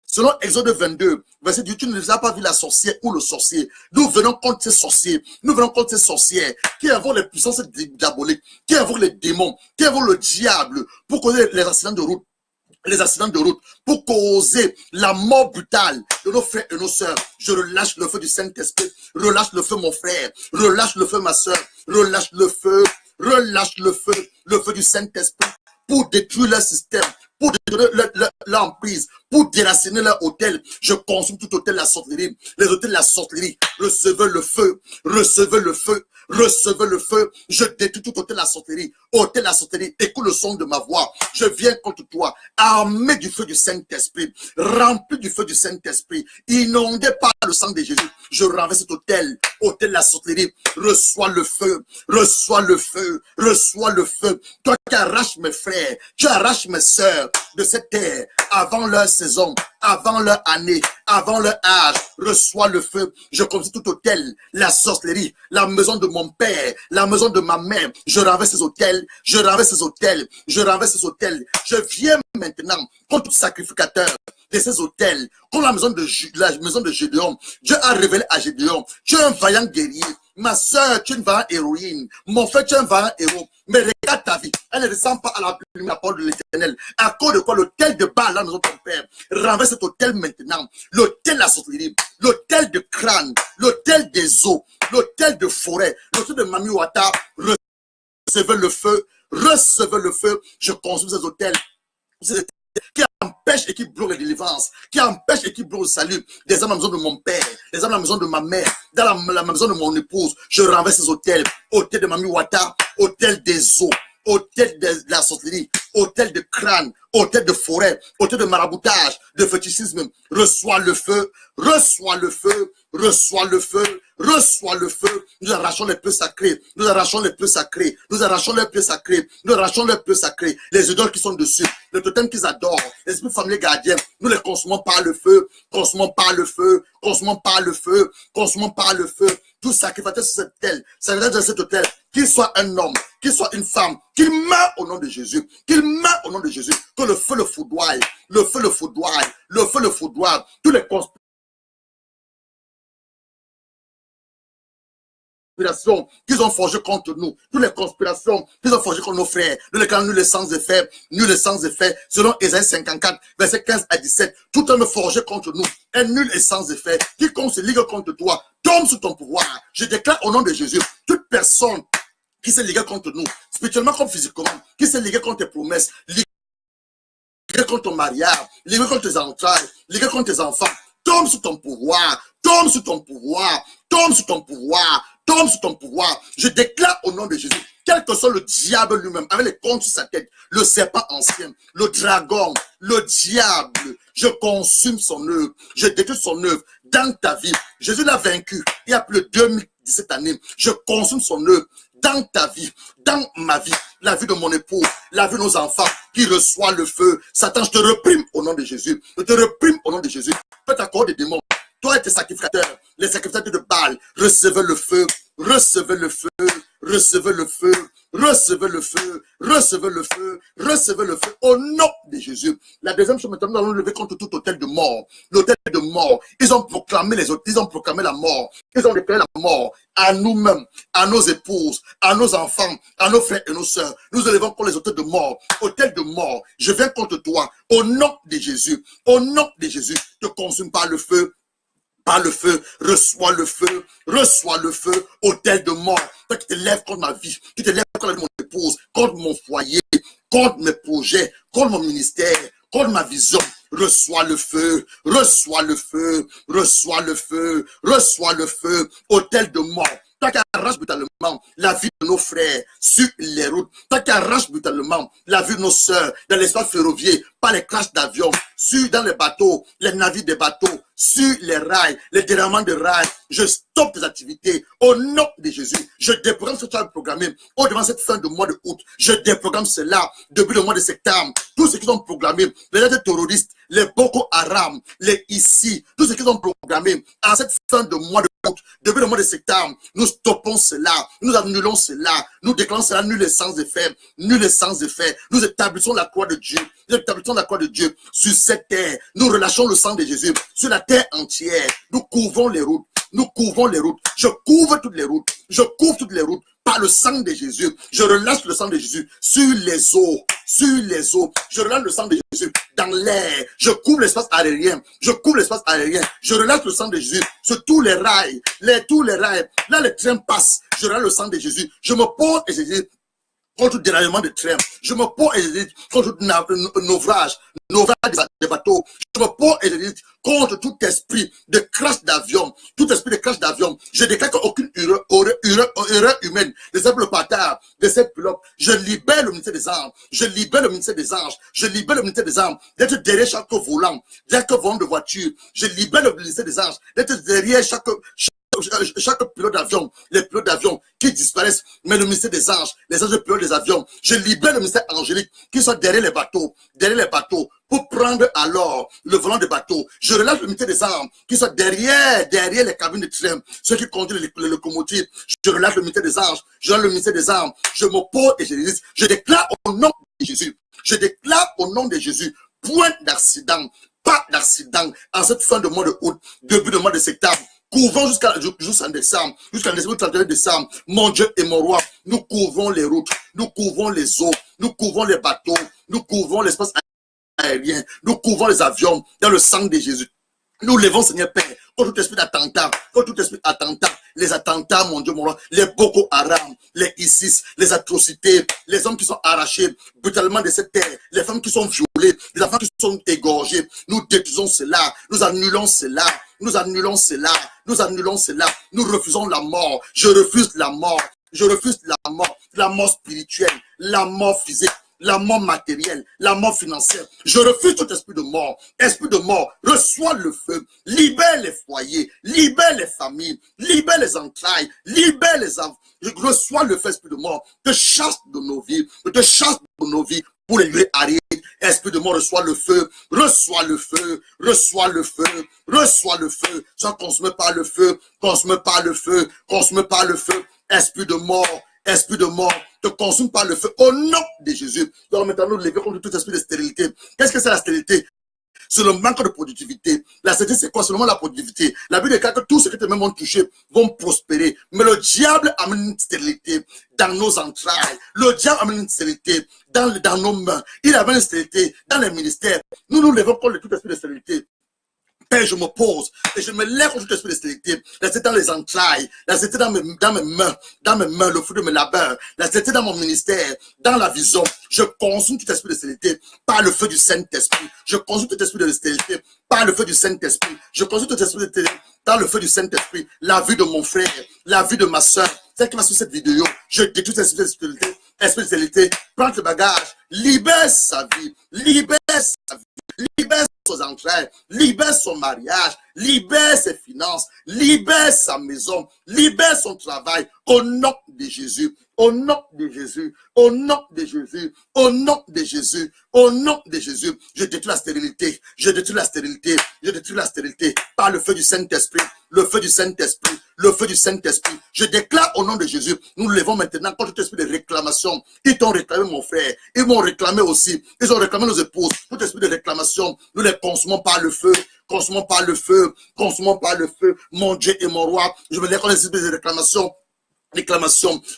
Selon Exode 22, verset 10, tu ne les as pas vu la sorcière ou le sorcier. Nous venons contre ces sorciers, nous venons contre ces sorcières qui invoquent les puissances diaboliques, qui invoquent les démons, qui invoquent le diable pour causer les accidents de route. Les accidents de route, pour causer la mort brutale de nos frères et nos sœurs. Je relâche le feu du Saint-Esprit. Relâche le feu, mon frère. Relâche le feu, ma sœur. Relâche le feu. Relâche le feu du Saint-Esprit pour détruire leur système, pour détruire leur emprise, pour déraciner leur hôtel. Je consomme tout hôtel de la sorcellerie. Les hôtels de la sorcellerie. Recevez le feu. Recevez le feu. Recevez le feu. Je détruis tout hôtel de la sorcellerie. Hôtel de la sorcellerie. Écoute le son de ma voix. Je viens contre toi. Armé du feu du Saint-Esprit. Rempli du feu du Saint-Esprit. Inondé par le sang de Jésus. Je renverse cet hôtel. Hôtel de la sorcellerie. Reçois le feu. Reçois le feu. Reçois le feu. Toi qui arraches mes frères. Tu arraches mes sœurs de cette terre avant leur saison, avant leur année, avant leur âge. Reçois le feu. Je commence tout hôtel, la sorcellerie, la maison de mon père, la maison de ma mère. Je renverse ces hôtels, je renverse ces hôtels, je renverse ces hôtels. Je viens maintenant contre tout sacrificateur de ces hôtels, contre la maison de Gédéon. Dieu a révélé à Gédéon, tu es un vaillant guerrier. Ma soeur, tu es une vaillante héroïne. Mon frère, tu es un vaillant héros. Mais regarde ta vie. Elle ne ressemble pas à la parole de l'Éternel. À cause de quoi l'hôtel de Baal, là, nous ton père, renverse cet hôtel maintenant. L'hôtel de la sorcellerie, l'hôtel de crâne, l'hôtel des eaux, l'hôtel de forêt, l'hôtel de Mami Wata. Recevez le feu. Recevez le feu. Je consomme ces hôtels. Qui empêche et qui bloque la délivrance, qui empêche et qui bloque le salut des âmes à la maison de mon père, des âmes à la maison de ma mère, dans la maison de mon épouse. Je renverse ces hôtels, hôtel de Mami Wata, hôtel des eaux, hôtel de la sorcellerie, hôtel de crâne, hôtel de forêt, hôtel de maraboutage, de fétichisme. Reçois le feu, reçois le feu, reçois le feu, reçois le feu. Nous arrachons les pieux sacrés, nous arrachons les pieux sacrés, nous arrachons les pieux sacrés, nous arrachons les pieux sacrés, les idoles qui sont dessus, le totem qu'ils adorent, les esprits familiers gardiens, nous les consommons par le feu, consommons par le feu, consommons par le feu, consommons par le feu. tout sacrificateur sur cet hôtel, sacrificateur de cet hôtel, qu'il soit un homme, qu'il soit une femme, qu'il meure au nom de Jésus, qu'il meure au nom de Jésus, que le feu le foudroie, le feu le foudroie, le feu le foudroie, tous les conspirations qu'ils ont forgées contre nous, toutes les conspirations qu'ils ont forgées contre nos frères, nous les clan, nul et sans effet, nul et sans effet, selon Ésaïe 54, verset 15 à 17, tout homme forgé contre nous est nul et sans effet, quiconque se ligue contre toi, tombe sous ton pouvoir. Je déclare au nom de Jésus, toute personne qui s'est liguée contre nous, spirituellement comme physiquement, qui s'est liguée contre tes promesses, liguée contre ton mariage, liguée contre tes entrailles, liguée contre tes enfants, tombe sous ton pouvoir, tombe sous ton pouvoir, tombe sous ton pouvoir, tombe sous ton pouvoir. Je déclare au nom de Jésus, quel que soit le diable lui-même, avec les cornes sur sa tête, le serpent ancien, le dragon, le diable, je consume son œuvre, je détruis son œuvre dans ta vie. Jésus l'a vaincu il y a plus de 2017 années. Je consume son œuvre dans ta vie, dans ma vie, la vie de mon époux, la vie de nos enfants, qui reçoit le feu. Satan, je te reprime au nom de Jésus. Je te reprime au nom de Jésus. Faites accord des démons. Toi et tes sacrificateurs, les sacrificateurs de Baal, recevez le feu, recevez le feu, recevez le feu, recevez le feu, recevez le feu, recevez le feu, au nom de Jésus. La deuxième chose, maintenant, nous allons lever contre tout hôtel de mort. L'hôtel de mort, ils ont proclamé ils ont proclamé la mort. Ils ont déclaré la mort à nous-mêmes, à nos épouses, à nos enfants, à nos frères et nos sœurs. Nous élevons contre les hôtels de mort. Hôtel de mort, je viens contre toi, au nom de Jésus. Au nom de Jésus, te consume par le feu. Par le feu, reçois le feu, hôtel de mort. Toi qui te lèves contre ma vie, qui te lèves contre mon épouse, contre mon foyer, contre mes projets, contre mon ministère, contre ma vision. Reçois le feu, reçois le feu, reçois le feu, reçois le feu, hôtel de mort. Toi qui arraches brutalement la vie de nos frères sur les routes. Toi qui arraches brutalement la vie de nos sœurs dans l'espace ferroviaire, par les crashs d'avions, dans les bateaux, les navires des bateaux, sur les rails, les déraillements de rails. Je stoppe tes activités au nom de Jésus. Je déprogramme ce que tu as programmé au devant cette fin de mois de août. Je déprogramme cela depuis le mois de septembre. Tous ceux qui sont programmés, les actes terroristes, les Boko Haram, les ICI, tous ceux qui sont programmés à cette fin de mois de août, depuis le mois de septembre, nous stoppons cela, nous annulons cela, nous déclarons cela nul et sans effet, nul et sans effet. Nous établissons la croix de Dieu, nous établissons la croix de Dieu sur cette terre. Nous relâchons le sang de Jésus sur la terre entière. Nous couvrons les routes, nous couvrons les routes. Je couvre toutes les routes, je couvre toutes les routes par le sang de Jésus. Je relâche le sang de Jésus sur les eaux, sur les eaux. Je relâche le sang de Jésus dans l'air. Je couvre l'espace aérien, je couvre l'espace aérien. Je relâche le sang de Jésus sur tous les rails, tous les rails. Là, les trains passent. Je relâche le sang de Jésus. Je me pose et je dis, contre tout déraillement de train, je me pose et je dis contre tout naufrage des bateaux, je me pose et je dis contre tout esprit de crash d'avion, tout esprit de crash d'avion, je déclare qu'aucune erreur humaine de ces pilotes, de ces pilotes, je libère le ministère des anges, je libère le ministère des anges, je libère le ministère des anges, d'être derrière chaque volant de voiture, je libère le ministère des anges, d'être derrière chaque pilote d'avion, les pilotes d'avion qui disparaissent, mais le ministère des anges, les anges pilotes des avions, je libère le ministère angélique qui sont derrière les bateaux, pour prendre alors le volant des bateaux. Je relâche le ministère des anges qui sont derrière les cabines de train, ceux qui conduisent les locomotives. Je relâche le ministère des anges, je relâche le ministère des anges, je m'oppose et je déclare au nom de Jésus, je déclare au nom de Jésus, point d'accident, pas d'accident en cette fin de mois de août, début de mois de septembre. Couvrons jusqu'en décembre, jusqu'en 31 décembre, mon Dieu et mon roi, nous couvrons les routes, nous couvrons les eaux, nous couvrons les bateaux, nous couvrons l'espace aérien, nous couvrons les avions dans le sang de Jésus. Nous levons, Seigneur Père, contre tout esprit d'attentat, les attentats, mon Dieu, mon roi, les Boko Haram, les ISIS, les atrocités, les hommes qui sont arrachés brutalement de cette terre, les femmes qui sont violées, les enfants qui sont égorgés. Nous détruisons cela, nous annulons cela, nous annulons cela, nous annulons cela, nous refusons la mort. Je refuse la mort, je refuse la mort spirituelle, la mort physique, la mort matérielle, la mort financière. Je refuse tout esprit de mort. Esprit de mort, reçois le feu. Libère les foyers, libère les familles, libère les entrailles, libère les enfants. Je reçois le feu, esprit de mort. Te chasse de nos vies, te chasse de nos vies pour les lieux arides. Esprit de mort, reçois le feu, reçois le feu, reçois le feu, reçois le feu. Sois consumé par le feu, consumé par le feu, consumé par le feu. Esprit de mort, te consume par le feu au nom de Jésus. Donc maintenant, nous levons contre tout esprit de stérilité. Qu'est-ce que c'est la stérilité? C'est le manque de productivité. La stérilité, c'est quoi? C'est vraiment la productivité. La Bible déclare que tous ceux qui te même vont toucher vont prospérer. Mais le diable amène une stérilité dans nos entrailles. Le diable amène une stérilité dans nos mains. Il amène une stérilité dans les ministères. Nous levons contre tout esprit de stérilité. Père, je me pose et je me lève contre tout esprit de stérilité. La stérilité dans les entrailles, la stérilité dans mes mains, le fruit de mes labeurs, la stérilité dans mon ministère, dans la vision. Je consomme tout esprit de stérilité par le feu du Saint-Esprit. Je consomme tout esprit de stérilité par le feu du Saint-Esprit. Je consomme tout esprit de stérilité dans le feu du Saint-Esprit. La vie de mon frère, la vie de ma soeur, celle qui va sur cette vidéo, je détruis tout esprit de stérilité. Esprit de stérilité, prends le bagage, libère sa vie, libère sa vie, libère ses entrailles, libère son mariage, libère ses finances, libère sa maison, libère son travail, au nom de Jésus, au nom de Jésus, au nom de Jésus, au nom de Jésus, au nom de Jésus. Je détruis la stérilité, je détruis la stérilité, je détruis la stérilité par le feu du Saint-Esprit, le feu du Saint-Esprit, le feu du Saint-Esprit. Je déclare au nom de Jésus, nous levons maintenant contre tout esprit de réclamation. Ils t'ont réclamé mon frère, ils m'ont réclamé aussi, ils ont réclamé nos épouses. Tout esprit de réclamation, nous les consumons par le feu, consumons par le feu, consumons par le feu, mon Dieu et mon roi. Je me lève contre les esprits de réclamation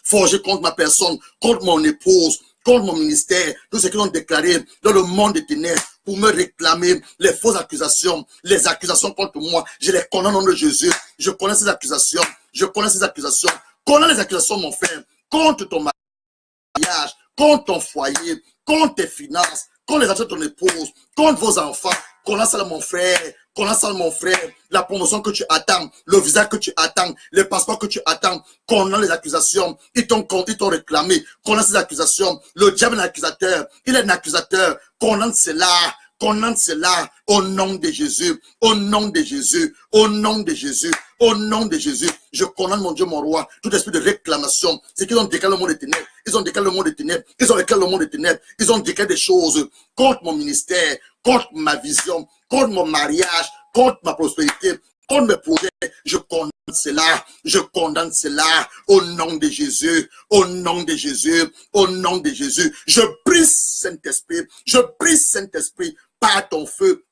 forgées contre ma personne, contre mon épouse, contre mon ministère, tous ceux qui ont déclaré dans le monde des ténèbres pour me réclamer les fausses accusations, les accusations contre moi. Je les condamne au nom de Jésus. Je connais ces accusations. Je connais ces accusations. Connais les accusations, mon frère, contre ton mariage, contre ton foyer, contre tes finances, contre les actions de ton épouse, contre vos enfants. Connais ça, mon frère. Connais ça, mon frère. La promotion que tu attends, le visa que tu attends, le passeport que tu attends. Connais les accusations. Ils t'ont réclamé. Connais ces accusations. Le diable est un accusateur. Il est un accusateur. Connais cela. Condamne cela au nom de Jésus, au nom de Jésus, au nom de Jésus, au nom de Jésus. Je condamne, mon Dieu, mon roi, tout esprit de réclamation. C'est qu'ils ont déclaré le monde des ténèbres. Ils ont déclaré le monde des ténèbres. Ils ont déclaré le monde des ténèbres. Ils ont déclaré des choses contre mon ministère, contre ma vision, contre mon mariage, contre ma prospérité, contre mes projets. Je condamne cela, je condamne cela au nom de Jésus, au nom de Jésus, au nom de Jésus. Je prie Saint-Esprit, je prie Saint-Esprit par ton feu,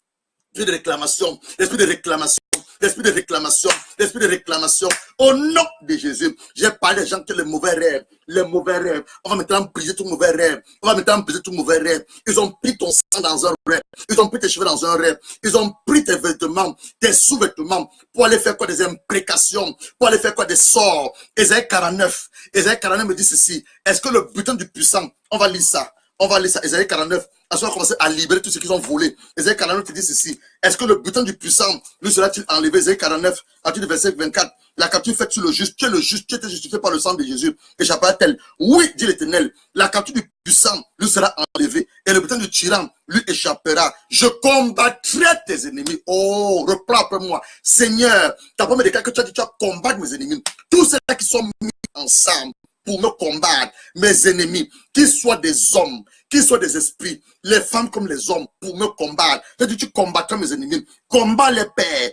l'esprit de réclamation, l'esprit de réclamation, l'esprit de réclamation, l'esprit de réclamation, au nom de Jésus. J'ai parlé des gens qui ont les mauvais rêves, on va maintenant briser tout mauvais rêve, on va maintenant briser tout mauvais rêve. Ils ont pris ton sang dans un rêve, ils ont pris tes cheveux dans un rêve, ils ont pris tes vêtements, tes sous-vêtements, pour aller faire quoi? Des imprécations, pour aller faire quoi? Des sorts. Ésaïe 49 me dit ceci, est-ce que le butin du puissant, on va lire ça, Ésaïe 49, à ce moment commencer à libérer tout ce qu'ils ont volé. Ésaïe 49 te dit ceci, est-ce que le butin du puissant lui sera-t-il enlevé? Ésaïe 49, à partir du verset 24, la capture faite sur le juste, tu es le juste, tu es justifié par le sang de Jésus, échappera-t-elle? Oui, dit l'Éternel, la capture du puissant lui sera enlevée, et le butin du tyran lui échappera. Je combattrai tes ennemis. Oh, reprends après moi. Seigneur, ta promesse déclare que tu as dit, tu vas combattre mes ennemis. Tous ceux qui sont mis ensemble pour me combattre, mes ennemis, qu'ils soient des hommes, qu'ils soient des esprits, les femmes comme les hommes, pour me combattre. Tu combattras mes ennemis, combats les pères,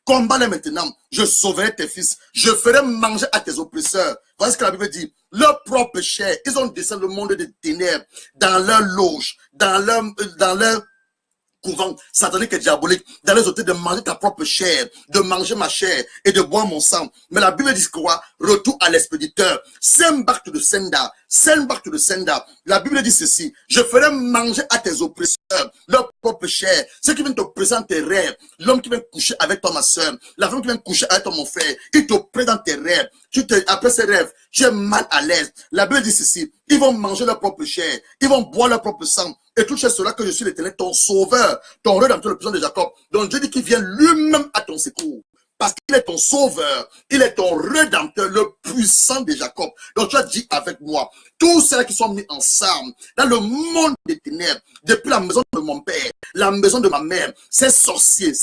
combats-les maintenant. Je sauverai tes fils, je ferai manger à tes oppresseurs. Voilà ce que la Bible dit. Leur propre chair, ils ont descendu le monde des ténèbres, dans leur loge, dans leur couvent satanique et diabolique, dans les hôtels, de manger ta propre chair, de manger ma chair et de boire mon sang. Mais la Bible dit quoi? Retour à l'expéditeur. Send back to the sender. Send back to the sender. La Bible dit ceci, je ferai manger à tes oppresseurs leur propre chair. Ceux qui viennent te présenter tes rêves, l'homme qui vient coucher avec toi, ma soeur, la femme qui vient coucher avec toi, mon frère, il te présente tes rêves. Après ces rêves, tu es mal à l'aise. La Bible dit ceci, ils vont manger leur propre chair, ils vont boire leur propre sang. Et tout cela que je suis l'Éternel, ton sauveur, ton rédempteur, le puissant de Jacob. Donc Dieu dit qu'il vient lui-même à ton secours. parce qu'il est ton sauveur, il est ton rédempteur, le puissant de Jacob. Donc tu as dit avec moi, tous ceux qui sont mis ensemble dans le monde des ténèbres, depuis la maison de mon père, la maison de ma mère, ces sorciers,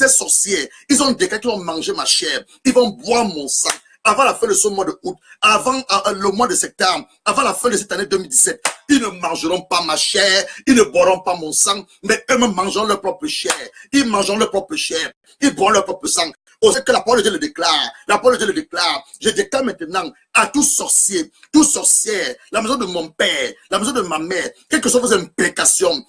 ils ont déclaré qu'ils vont manger ma chair, ils vont boire mon sang. Avant la fin de ce mois de août, avant le mois de septembre, avant la fin de cette année 2017, ils ne mangeront pas ma chair, ils ne boiront pas mon sang, mais eux-mêmes mangeront leur propre chair. Ils mangeront leur propre chair, ils boiront leur propre sang. Aussi que la parole de Dieu le déclare, la parole de Dieu le déclare. Je déclare maintenant à tous sorciers, tous sorcières, la maison de mon père, la maison de ma mère, quelles que soient vos implications,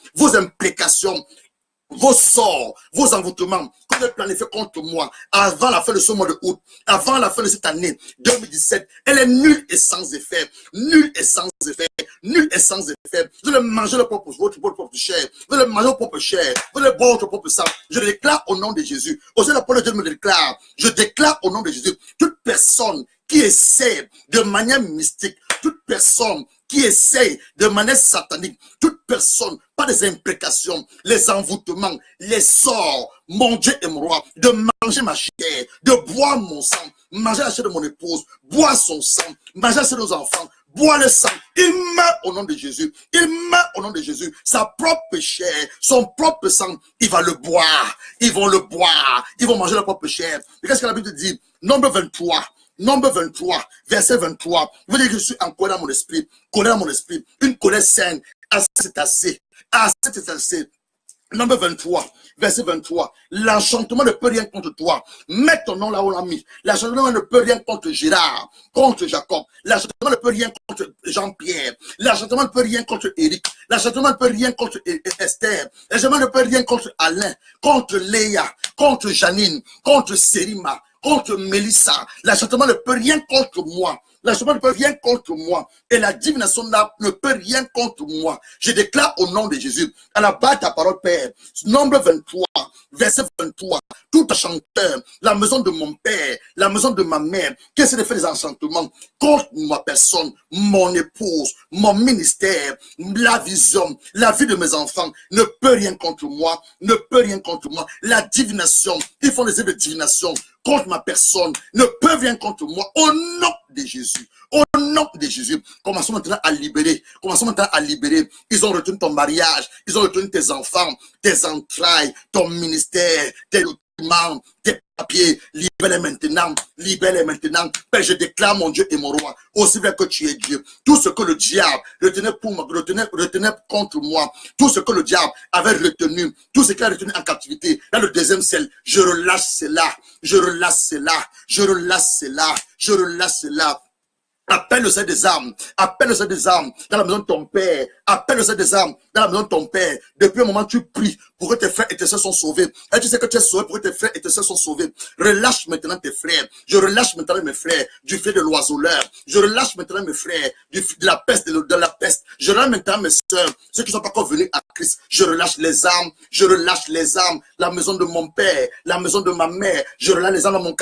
vos sorts, vos envoûtements que vous avez planifiés contre moi avant la fin de ce mois de août, avant la fin de cette année 2017, elle est nulle et sans effet, nulle et sans effet, nulle et sans effet. Vous allez manger votre propre chair, vous allez manger votre propre chair, vous allez boire votre propre sang. Je le déclare au nom de Jésus. Aussi la parole de Dieu me déclare, je déclare au nom de Jésus, toute personne qui essaie de manière mystique, toute personne qui essaie de manière satanique, toute personne, pas des imprécations, les envoûtements, les sorts, mon Dieu et mon roi, de manger ma chair, de boire mon sang, manger la chair de mon épouse, boire son sang, manger la chair de nos enfants, boire le sang. Il meurt au nom de Jésus. Il meurt au nom de Jésus. Sa propre chair, son propre sang, il va le boire. Ils vont le boire. Ils vont manger leur propre chair. Qu'est-ce que la Bible dit? Nombre 23. Nombre 23, verset 23. Vous dites que je suis en colère dans mon esprit. Colère dans mon esprit. Une colère saine. Assez, c'est assez. Assez, c'est assez. Nombre 23, verset 23. L'enchantement ne peut rien contre toi. Mets ton nom là où on l'a mis. L'enchantement ne peut rien contre Gérard, contre Jacob. L'enchantement ne peut rien contre Jean-Pierre. L'enchantement ne peut rien contre Éric. L'enchantement ne peut rien contre Esther. L'enchantement ne peut rien contre Alain, contre Léa, contre Janine, contre Sérima, contre Mélissa. L'enchantement ne peut rien contre moi. L'enchantement ne peut rien contre moi. Et la divination ne peut rien contre moi. Je déclare au nom de Jésus, à la base de ta parole, Père, nombre 23, verset 23, tout enchanteur, la maison de mon père, la maison de ma mère, qui essaie de faire des enchantements contre ma personne, mon épouse, mon ministère, la vision, la vie de mes enfants, ne peut rien contre moi, ne peut rien contre moi. La divination, ils font des œuvres de divination contre ma personne, ne peuvent rien contre moi, au nom de Jésus. Au nom de Jésus, commençons maintenant à libérer. Commençons maintenant à libérer. Ils ont retenu ton mariage, ils ont retenu tes enfants, tes entrailles, ton ministère, tes documents, tes papiers. Libère-les maintenant, libère-les maintenant. Père, je déclare mon Dieu et mon roi, aussi vrai que tu es Dieu. Tout ce que le diable retenait pour moi, retenait contre moi, tout ce que le diable avait retenu, tout ce qu'il a retenu en captivité, dans le deuxième ciel, je relâche cela, je relâche cela, je relâche cela, je relâche cela. Appelle le Seigneur des armes, appelle le Seigneur des armes dans la maison de ton père, appelle le Seigneur des armes dans la maison de ton père. Depuis un moment, tu pries pour que tes frères et tes soeurs soient sauvés. Et tu sais que tu es sauvé pour que tes frères et tes soeurs soient sauvés. Relâche maintenant tes frères. Je relâche maintenant mes frères du fait de l'oiseleur. Je relâche maintenant mes frères de la peste, de la peste. Je relâche maintenant mes soeurs, ceux qui ne sont pas encore venus à Christ. Je relâche les armes, je relâche les armes. La maison de mon père, la maison de ma mère. Je relâche les armes dans mon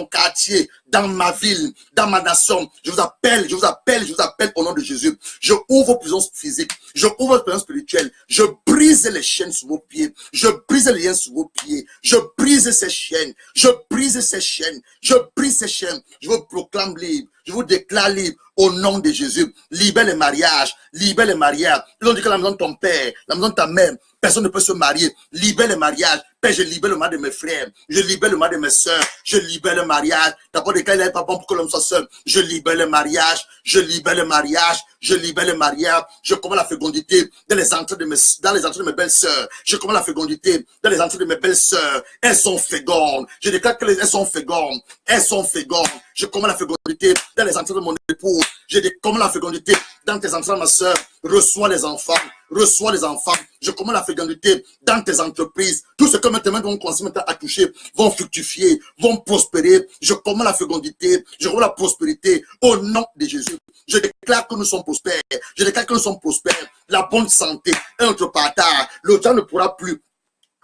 quartier, dans ma ville, dans ma nation. Je vous appelle, je vous appelle, je vous appelle au nom de Jésus. Je ouvre vos prisons physiques, je ouvre vos prisons spirituelles. Je brise les chaînes sous vos pieds, je brise les liens sous vos pieds. Je brise ces chaînes, je brise ces chaînes, je brise ces chaînes. Je vous proclame libre, je vous déclare libre au nom de Jésus. Libère les mariages, libère les mariages. Ils ont dit que la maison de ton père, la maison de ta mère, personne ne peut se marier. Libère les mariages. Père, je libère le mari de mes frères, je libère le mari de mes soeurs, je libère le mariage. D'abord, des cas, il n'est pas bon pour que l'homme soit seul. Je libère le mariage, je libère le mariage, je libère le mariage. Je commande la fécondité dans les entrées de mes belles sœurs. Je commande la fécondité dans les entrées de mes belles sœurs. Elles sont fécondes. Je déclare que elles sont fécondes. Elles sont fécondes. Je commande la fécondité dans les entrées de mon époux. Je commande la fécondité dans tes entrées, ma sœur. Reçois les enfants. Reçois les enfants. Je commande la fécondité dans tes entreprises. Tout ce que mes mains vont commencer maintenant à toucher vont fructifier, vont prospérer. Je commande la fécondité, je commande la prospérité au nom de Jésus. Je déclare que nous sommes prospères. Je déclare que nous sommes prospères. La bonne santé est notre partage. Le temps ne pourra plus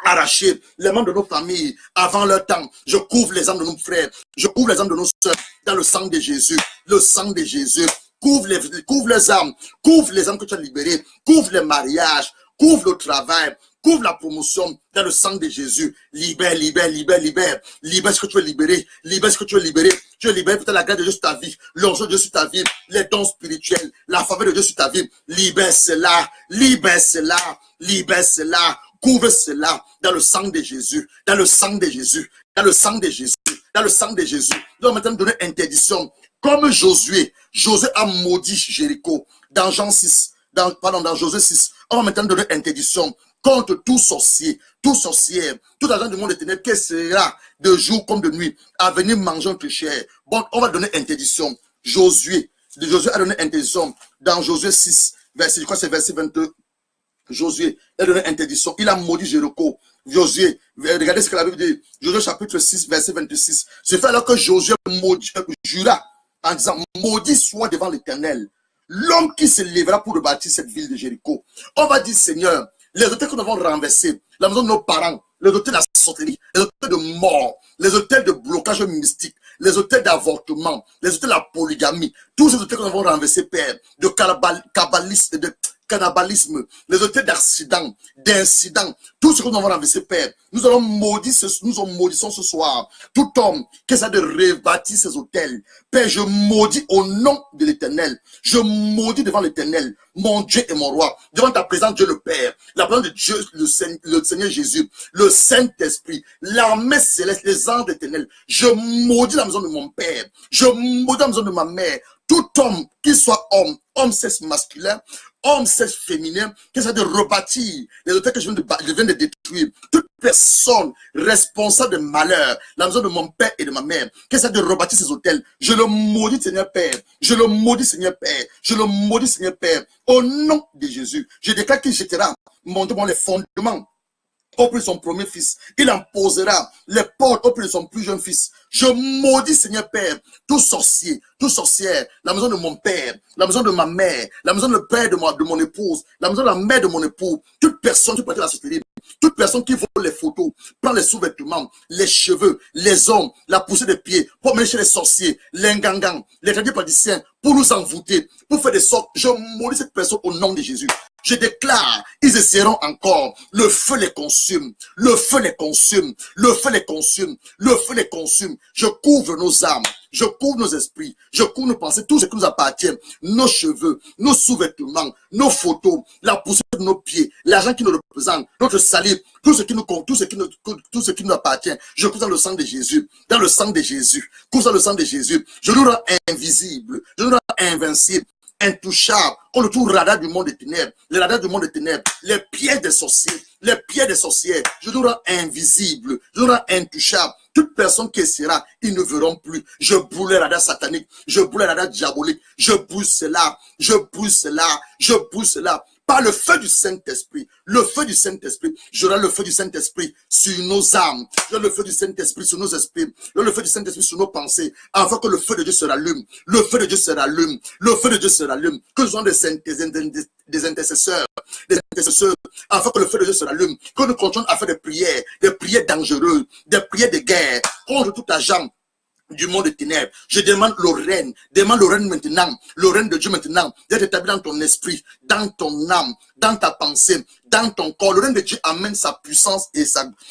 arracher les membres de nos familles avant leur temps. Je couvre les âmes de nos frères. Je couvre les âmes de nos soeurs dans le sang de Jésus. Le sang de Jésus. Couvre les âmes que tu as libérées. Couvre les mariages. Couvre le travail. couvre la promotion dans le sang de Jésus. Libère, libère, libère, libère. Libère ce que tu veux libérer. Libère ce que tu veux libérer. Tu veux libérer peut-être la grâce de Dieu sur ta vie, l'onction de Dieu sur ta vie, les dons spirituels, la faveur de Dieu sur ta vie. Libère cela, libère cela, libère cela. Couvre cela dans le sang de Jésus, dans le sang de Jésus, dans le sang de Jésus, dans le sang de Jésus. Nous allons maintenant donner interdiction. Comme Josué a maudit Jéricho dans Jean 6, dans Josué 6, on va maintenant donner interdiction contre tout sorcier, tout sorcière, tout agent du monde des ténèbres qui sera de jour comme de nuit à venir manger notre chair. Bon, on va donner interdiction. Josué a donné interdiction dans Josué 6, verset, je crois que c'est verset 22. Josué a donné interdiction. Il a maudit Jéricho. Josué, regardez ce que la Bible dit. Josué chapitre 6, verset 26. C'est fait alors que Josué jura en disant, maudit soit devant l'Éternel l'homme qui se lèvera pour rebâtir cette ville de Jéricho. On va dire, Seigneur, les hôtels que nous avons renversés, la maison de nos parents, les hôtels de la sorcellerie, les hôtels de mort, les hôtels de blocage mystique, les hôtels d'avortement, les hôtels de la polygamie, tous ces hôtels que nous avons renversés, Père, de cannibalisme, les hôtels d'accidents, d'incidents, tout ce que nous avons renversé, Père, nous allons maudissons ce soir tout homme qui essaie de rebâtir ces hôtels. Père, je maudis au nom de l'Éternel, je maudis devant l'Éternel, mon Dieu et mon roi, devant ta présence, Dieu le Père, la présence de Dieu, le Seigneur Jésus, le Saint-Esprit, l'armée céleste, les anges éternels. Je maudis la maison de mon Père, je maudis la maison de ma mère, tout homme, qu'il soit homme sexe masculin, homme sexe féminin, qui essaie de rebâtir les hôtels que je viens de détruire. Toute personne responsable de malheur, la maison de mon père et de ma mère, qui essaie de rebâtir ces hôtels, je le maudis, Seigneur Père. Je le maudis, Seigneur Père. Je le maudis, Seigneur Père. Au nom de Jésus, je déclare qu'il jettera mon Dieu, les fondements auprès de son premier fils. Il imposera les portes auprès de son plus jeune fils. Je maudis, Seigneur Père, tout sorcier, toute sorcière, la maison de mon père, la maison de ma mère, la maison de le père de mon épouse, la maison de la mère de mon époux, toute personne qui pratique la sorcellerie, toute personne qui vole les photos, prend les sous-vêtements, les cheveux, les ongles, la poussée des pieds, pour mener chez les sorciers, les ngangans, les tradis praticiens, pour nous envoûter, pour faire des sortes. Je maudis cette personne au nom de Jésus. Je déclare, ils essaieront encore. Le feu les consume. Le feu les consume. Le feu les consume. Le feu les consume. Je couvre nos âmes. Je couvre nos esprits. Je couvre nos pensées. Tout ce qui nous appartient. Nos cheveux, nos sous-vêtements, nos photos, la poussée de nos pieds, l'argent qui nous représente, notre salive, tout ce qui nous appartient. Je couvre dans le sang de Jésus. Dans le sang de Jésus. Couvre dans le sang de Jésus. Je nous rends invisibles. Je nous rends invincibles. Intouchable, comme le tout radar du monde des ténèbres, les radars du monde des ténèbres, les pieds des sorciers, les pieds des sorcières, je nous rends invisible, je nous rends intouchable. Toute personne qui essaiera, ils ne verront plus. Je brûle les radars sataniques, je brûle les radars diaboliques, je brûle cela, je brûle cela, je brûle cela. Par le feu du Saint-Esprit, le feu du Saint-Esprit, j'aurai le feu du Saint-Esprit sur nos âmes, j'aurai le feu du Saint-Esprit sur nos esprits, j'aurai le feu du Saint-Esprit sur nos pensées, afin que le feu de Dieu se rallume, le feu de Dieu se rallume, le feu de Dieu se rallume, que nous soyons des intercesseurs, afin que le feu de Dieu se rallume, que nous continuons à faire des prières dangereuses, des prières de guerre, contre tout agent du monde des ténèbres. Je demande le règne maintenant, le règne de Dieu maintenant, d'être établi dans ton esprit, dans ton âme, dans ta pensée, dans ton corps. Le règne de Dieu amène sa puissance et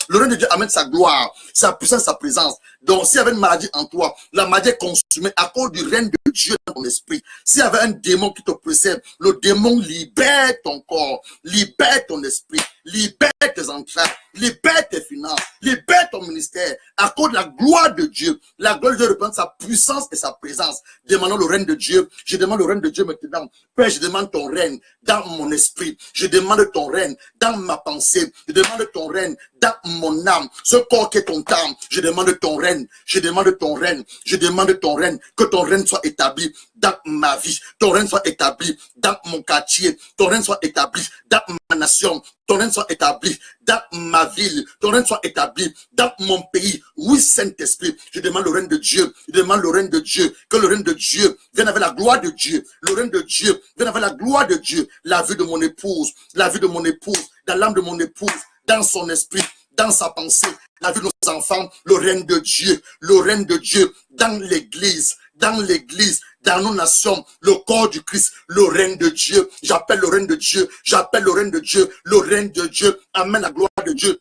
le règne de Dieu amène sa gloire, sa puissance, sa présence. Donc, s'il y avait une maladie en toi, la maladie est consumée à cause du règne de Dieu dans ton esprit. S'il y avait un démon qui te précède, le démon libère ton corps, libère ton esprit, libère tes entrailles, libère tes finances, libère ton ministère. À cause de la gloire de Dieu, la gloire de Dieu reprend sa puissance et sa présence. Demandons le règne de Dieu. Je demande le règne de Dieu maintenant. Père, je demande ton règne dans mon esprit. Je demande ton règne dans ma pensée. Je demande ton règne dans mon âme. Ce corps qui est ton âme, je demande ton règne. Je demande ton règne. Je demande ton règne. Que ton règne soit établi dans ma vie. Ton règne soit établi dans mon quartier. Ton règne soit établi dans ma nation. Ton règne soit établi dans ma ville. Ton règne soit établi dans mon pays. Oui, Saint-Esprit, je demande le règne de Dieu. Je demande le règne de Dieu. Que le règne de Dieu vienne avec la gloire de Dieu. Le règne de Dieu vienne avec la gloire de Dieu. La vie de mon épouse. La vie de mon épouse. Dans l'âme de mon épouse. Dans son esprit. Dans sa pensée. La vie de nos enfants. Le règne de Dieu. Le règne de Dieu dans l'église. dans l'église, dans nos nations, le corps du Christ, le règne de Dieu. J'appelle le règne de Dieu, j'appelle le règne de Dieu, le règne de Dieu. Amen, la gloire de Dieu.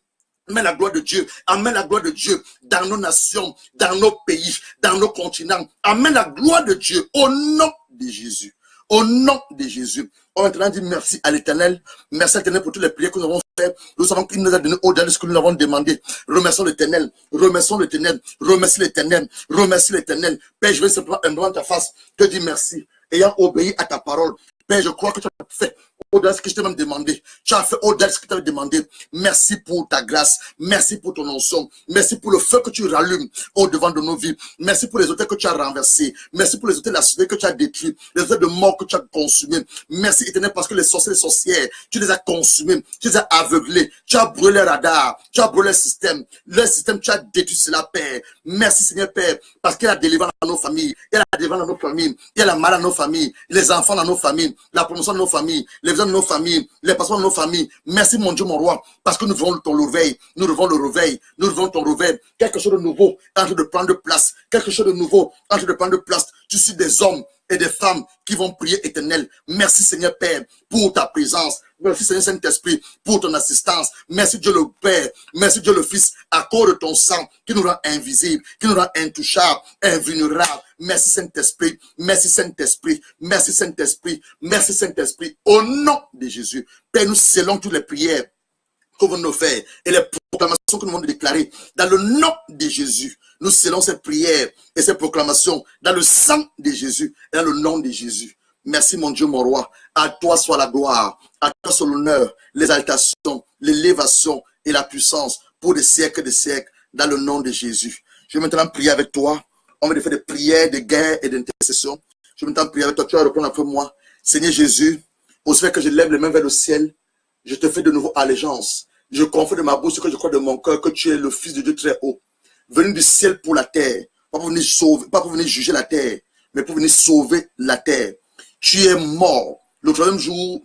Amen la gloire de Dieu. Amen la gloire de Dieu dans nos nations, dans nos pays, dans nos continents. Amen la gloire de Dieu au nom de Jésus. Au nom de Jésus. On va maintenant dire merci à l'Éternel. Merci à l'Éternel pour toutes les prières que nous avons faites. Nous savons qu'il nous a donné au-delà de ce que nous avons demandé. Remercions l'Éternel. Remercions l'Éternel. Remercie l'Éternel. Remercie l'Éternel. Père, je vais simplement devant ta face te dire merci. Ayant obéi à ta parole. Père, je crois que tu as fait au-delà de ce que je t'ai même demandé. Tu as fait au-delà de ce que tu avais demandé. Merci pour ta grâce. Merci pour ton onction. Merci pour le feu que tu rallumes au-devant de nos vies. Merci pour les hôtels que tu as renversés. Merci pour les hôtels de la société que tu as détruits. Les hôtels de mort que tu as consumés. Merci Éternel parce que les sorciers et les sorcières, tu les as consumés. Tu les as aveuglés. Tu as brûlé les radars. Tu as brûlé le système. Le système, tu as détruit cela, Père. Merci Seigneur Père parce qu'il y a la délivrance dans nos familles. Il y a la délivrance dans nos familles. Il y a la maladie dans nos familles. Les enfants dans nos familles. La promotion de nos familles. Les de nos familles, les passements de nos familles. Merci mon Dieu, mon roi, parce que nous devons ton réveil, nous devons le réveil, nous devons ton réveil. Quelque chose de nouveau est en train de prendre place, quelque chose de nouveau est en train de prendre place. Tu suis des hommes et des femmes qui vont prier Éternel. Merci Seigneur Père pour ta présence. Merci Seigneur Saint-Esprit pour ton assistance. Merci Dieu le Père, merci Dieu le Fils, à cause de ton sang qui nous rend invisibles, qui nous rend intouchables, invulnérables. Merci Saint-Esprit, merci Saint-Esprit, merci Saint-Esprit, merci Saint-Esprit. Au nom de Jésus, Père, nous scellons toutes les prières que vous nous faites et les proclamations que nous allons déclarer dans le nom de Jésus. Nous scellons ces prières et ces proclamations dans le sang de Jésus et dans le nom de Jésus. Merci mon Dieu, mon roi. À toi soit la gloire, à toi soit l'honneur, l'exaltation, l'élévation et la puissance pour des siècles et des siècles dans le nom de Jésus. Je vais maintenant prier avec toi. On va faire des prières de guerre et d'intercession. Je vais maintenant prier avec toi. Tu vas reprendre après moi. Seigneur Jésus, au fait que je lève les mains vers le ciel, je te fais de nouveau allégeance. Je confie de ma bouche ce que je crois de mon cœur, que tu es le Fils de Dieu très haut, venu du ciel pour la terre, pas pour venir sauver, pas pour venir juger la terre, mais pour venir sauver la terre. Tu es mort. Le troisième jour,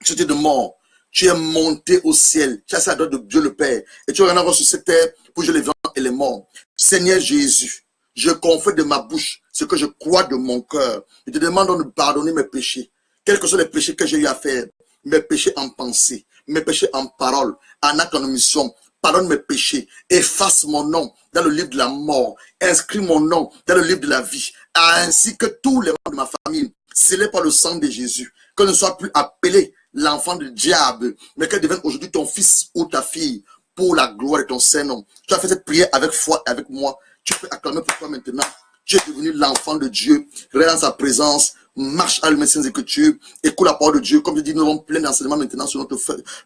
tu étais de mort. Tu es monté au ciel. Tu as assis à la droite de Dieu le Père. Et tu es encore sur cette terre pour juger les vivants et les morts. Seigneur Jésus, je confie de ma bouche ce que je crois de mon cœur. Je te demande de pardonner mes péchés. Quels que soient les péchés que j'ai eu à faire. Mes péchés en pensée, mes péchés en parole, en acte, en omission. Pardonne mes péchés. Efface mon nom dans le livre de la mort. Inscris mon nom dans le livre de la vie. Ainsi que tous les membres de ma famille, scellés par le sang de Jésus. Que ne sois plus appelé l'enfant du diable, mais qu'elle devienne aujourd'hui ton fils ou ta fille pour la gloire de ton Saint-Nom. Tu as fait cette prière avec foi et avec moi. Tu peux acclamer pour toi maintenant. Tu es devenu l'enfant de Dieu. Reste dans sa présence. Marche à l'humain sans écriture. Écoute la parole de Dieu. Comme je dis, nous avons plein d'enseignements maintenant sur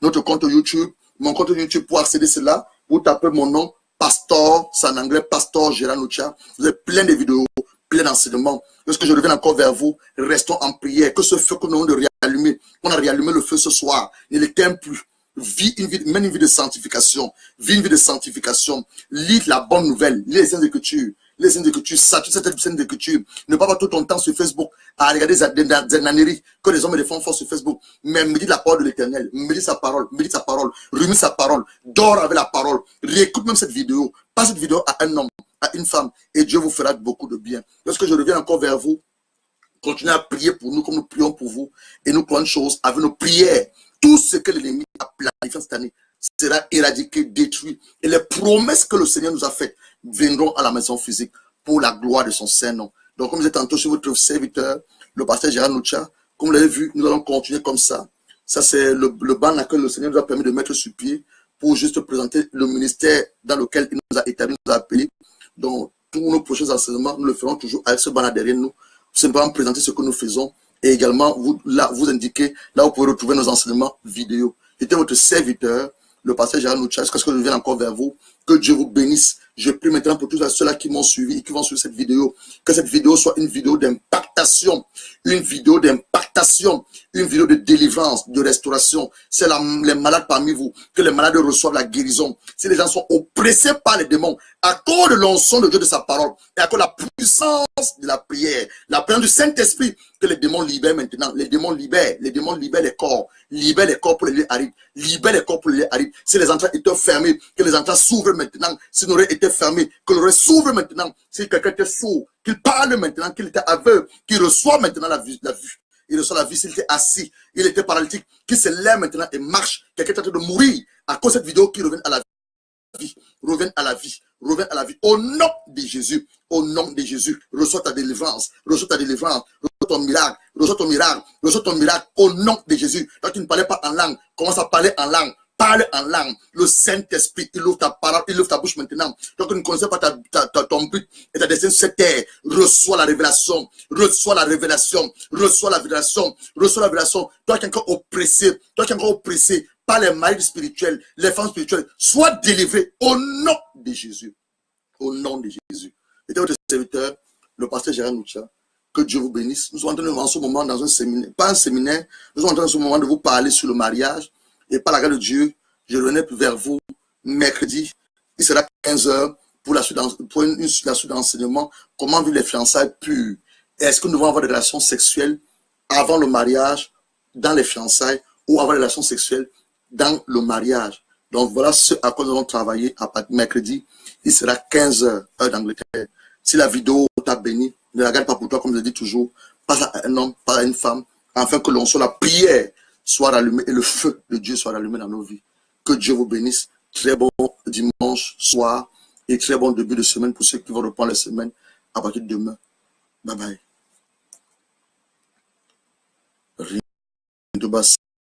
notre compte YouTube. Mon compte YouTube, pour accéder à cela, vous tapez mon nom, Pasteur, c'est en anglais, Pasteur Gérard Nucha. Vous avez plein de vidéos, plein d'enseignements. Lorsque je reviens encore vers vous, restons en prière. Que ce feu que nous avons de réallumer, on a réallumé le feu ce soir, ne l'éteint plus. Mène une vie de sanctification. Vis une vie de sanctification. Lis la bonne nouvelle. Lis les Saintes Écritures. Les Saintes Écritures, sature cette Sainte Écriture. Ne pas avoir tout ton temps sur Facebook à regarder des naneries que les hommes et les femmes font sur Facebook. Mais médite la parole de l'Éternel. Médite sa parole. Médite sa parole. Remets sa parole. Dors avec la parole. Réécoute même cette vidéo. Passe cette vidéo à un homme, à une femme. Et Dieu vous fera beaucoup de bien. Lorsque je reviens encore vers vous, continuez à prier pour nous comme nous prions pour vous. Et nous prenons chose avec nos prières. Tout ce que l'ennemi a planifié cette année sera éradiqué, détruit. Et les promesses que le Seigneur nous a faites viendront à la maison physique pour la gloire de son Saint-Nom. Donc, comme je disais tantôt sur votre serviteur, le pasteur Gérard Nucha, comme vous l'avez vu, nous allons continuer comme ça. Ça, c'est le banc dans lequel le Seigneur nous a permis de mettre sur pied pour juste présenter le ministère dans lequel il nous a établi, nous a appelé. Donc, tous nos prochains enseignements, nous le ferons toujours avec ce banc là derrière nous. Simplement présenter ce que nous faisons et également vous indiquer là où vous pouvez retrouver nos enseignements vidéo. J'étais votre serviteur, le pasteur Gérard Nucha, jusqu'à ce que je vienne encore vers vous. Que Dieu vous bénisse. Je prie maintenant pour tous ceux-là qui m'ont suivi et qui vont suivre cette vidéo. Que cette vidéo soit une vidéo d'impactation. Une vidéo d'impactation. Une vidéo de délivrance, de restauration. C'est les malades parmi vous. Que les malades reçoivent la guérison. Si les gens sont oppressés par les démons, à cause de l'onction de Dieu de sa parole, et à cause de la puissance de la prière, la présence du Saint-Esprit, que les démons libèrent maintenant. Les démons libèrent les corps. Libèrent les corps pour les arrivent. Libèrent les corps pour les arrivent. Si les entrées étaient fermées, que les entrées s'ouvrent maintenant. Si l'oreille était fermée, que l'oreille s'ouvre maintenant. Si quelqu'un était sourd, qu'il parle maintenant, qu'il était aveugle, qu'il reçoit maintenant la vue. Il reçoit la vie s'il était assis, il était paralytique, qu'il se lève maintenant et marche. Quelqu'un est en train de mourir à cause de cette vidéo qui revient à la vie. Reviens à la vie. Reviens à la vie. Au nom de Jésus. Au nom de Jésus. Reçois ta délivrance. Reçois ta délivrance. Reçois ton miracle. Reçois ton miracle. Reçois ton miracle. Au nom de Jésus. Quand tu ne parlais pas en langue, commence à parler en langue. Parle en langue. Le Saint-Esprit, il ouvre ta parole, il ouvre ta bouche maintenant. Donc, tu ne connais pas ton but et ta destinée sur cette terre. Reçois la révélation. Reçois la révélation. Reçois la révélation. Reçois la révélation. Toi qui es encore oppressé. Toi qui es encore oppressé par les maris spirituels, les femmes spirituelles, sois délivré au nom de Jésus. Au nom de Jésus. Et votre serviteur, le pasteur Gérard Noucha, que Dieu vous bénisse. Nous sommes en train de en ce moment dans un séminaire, pas un séminaire, nous sommes en train en ce moment de vous parler sur le mariage. Et par la grâce de Dieu, je reviens vers vous mercredi. Il sera 15 h pour la suite d'enseignement. Comment vivre les fiançailles pures. Est-ce que nous devons avoir des relations sexuelles avant le mariage, dans les fiançailles, ou avoir des relations sexuelles dans le mariage? Donc voilà ce à quoi nous allons travailler à partir de mercredi. Il sera 15 h, heure d'Angleterre. Si la vidéo t'a béni, ne la garde pas pour toi, comme je le dis toujours. Passe à un homme, pas à une femme, afin que l'on soit la prière soit rallumée et le feu de Dieu soit rallumé dans nos vies. Que Dieu vous bénisse. Très bon dimanche soir et très bon début de semaine pour ceux qui vont reprendre la semaine à partir de demain. Bye bye.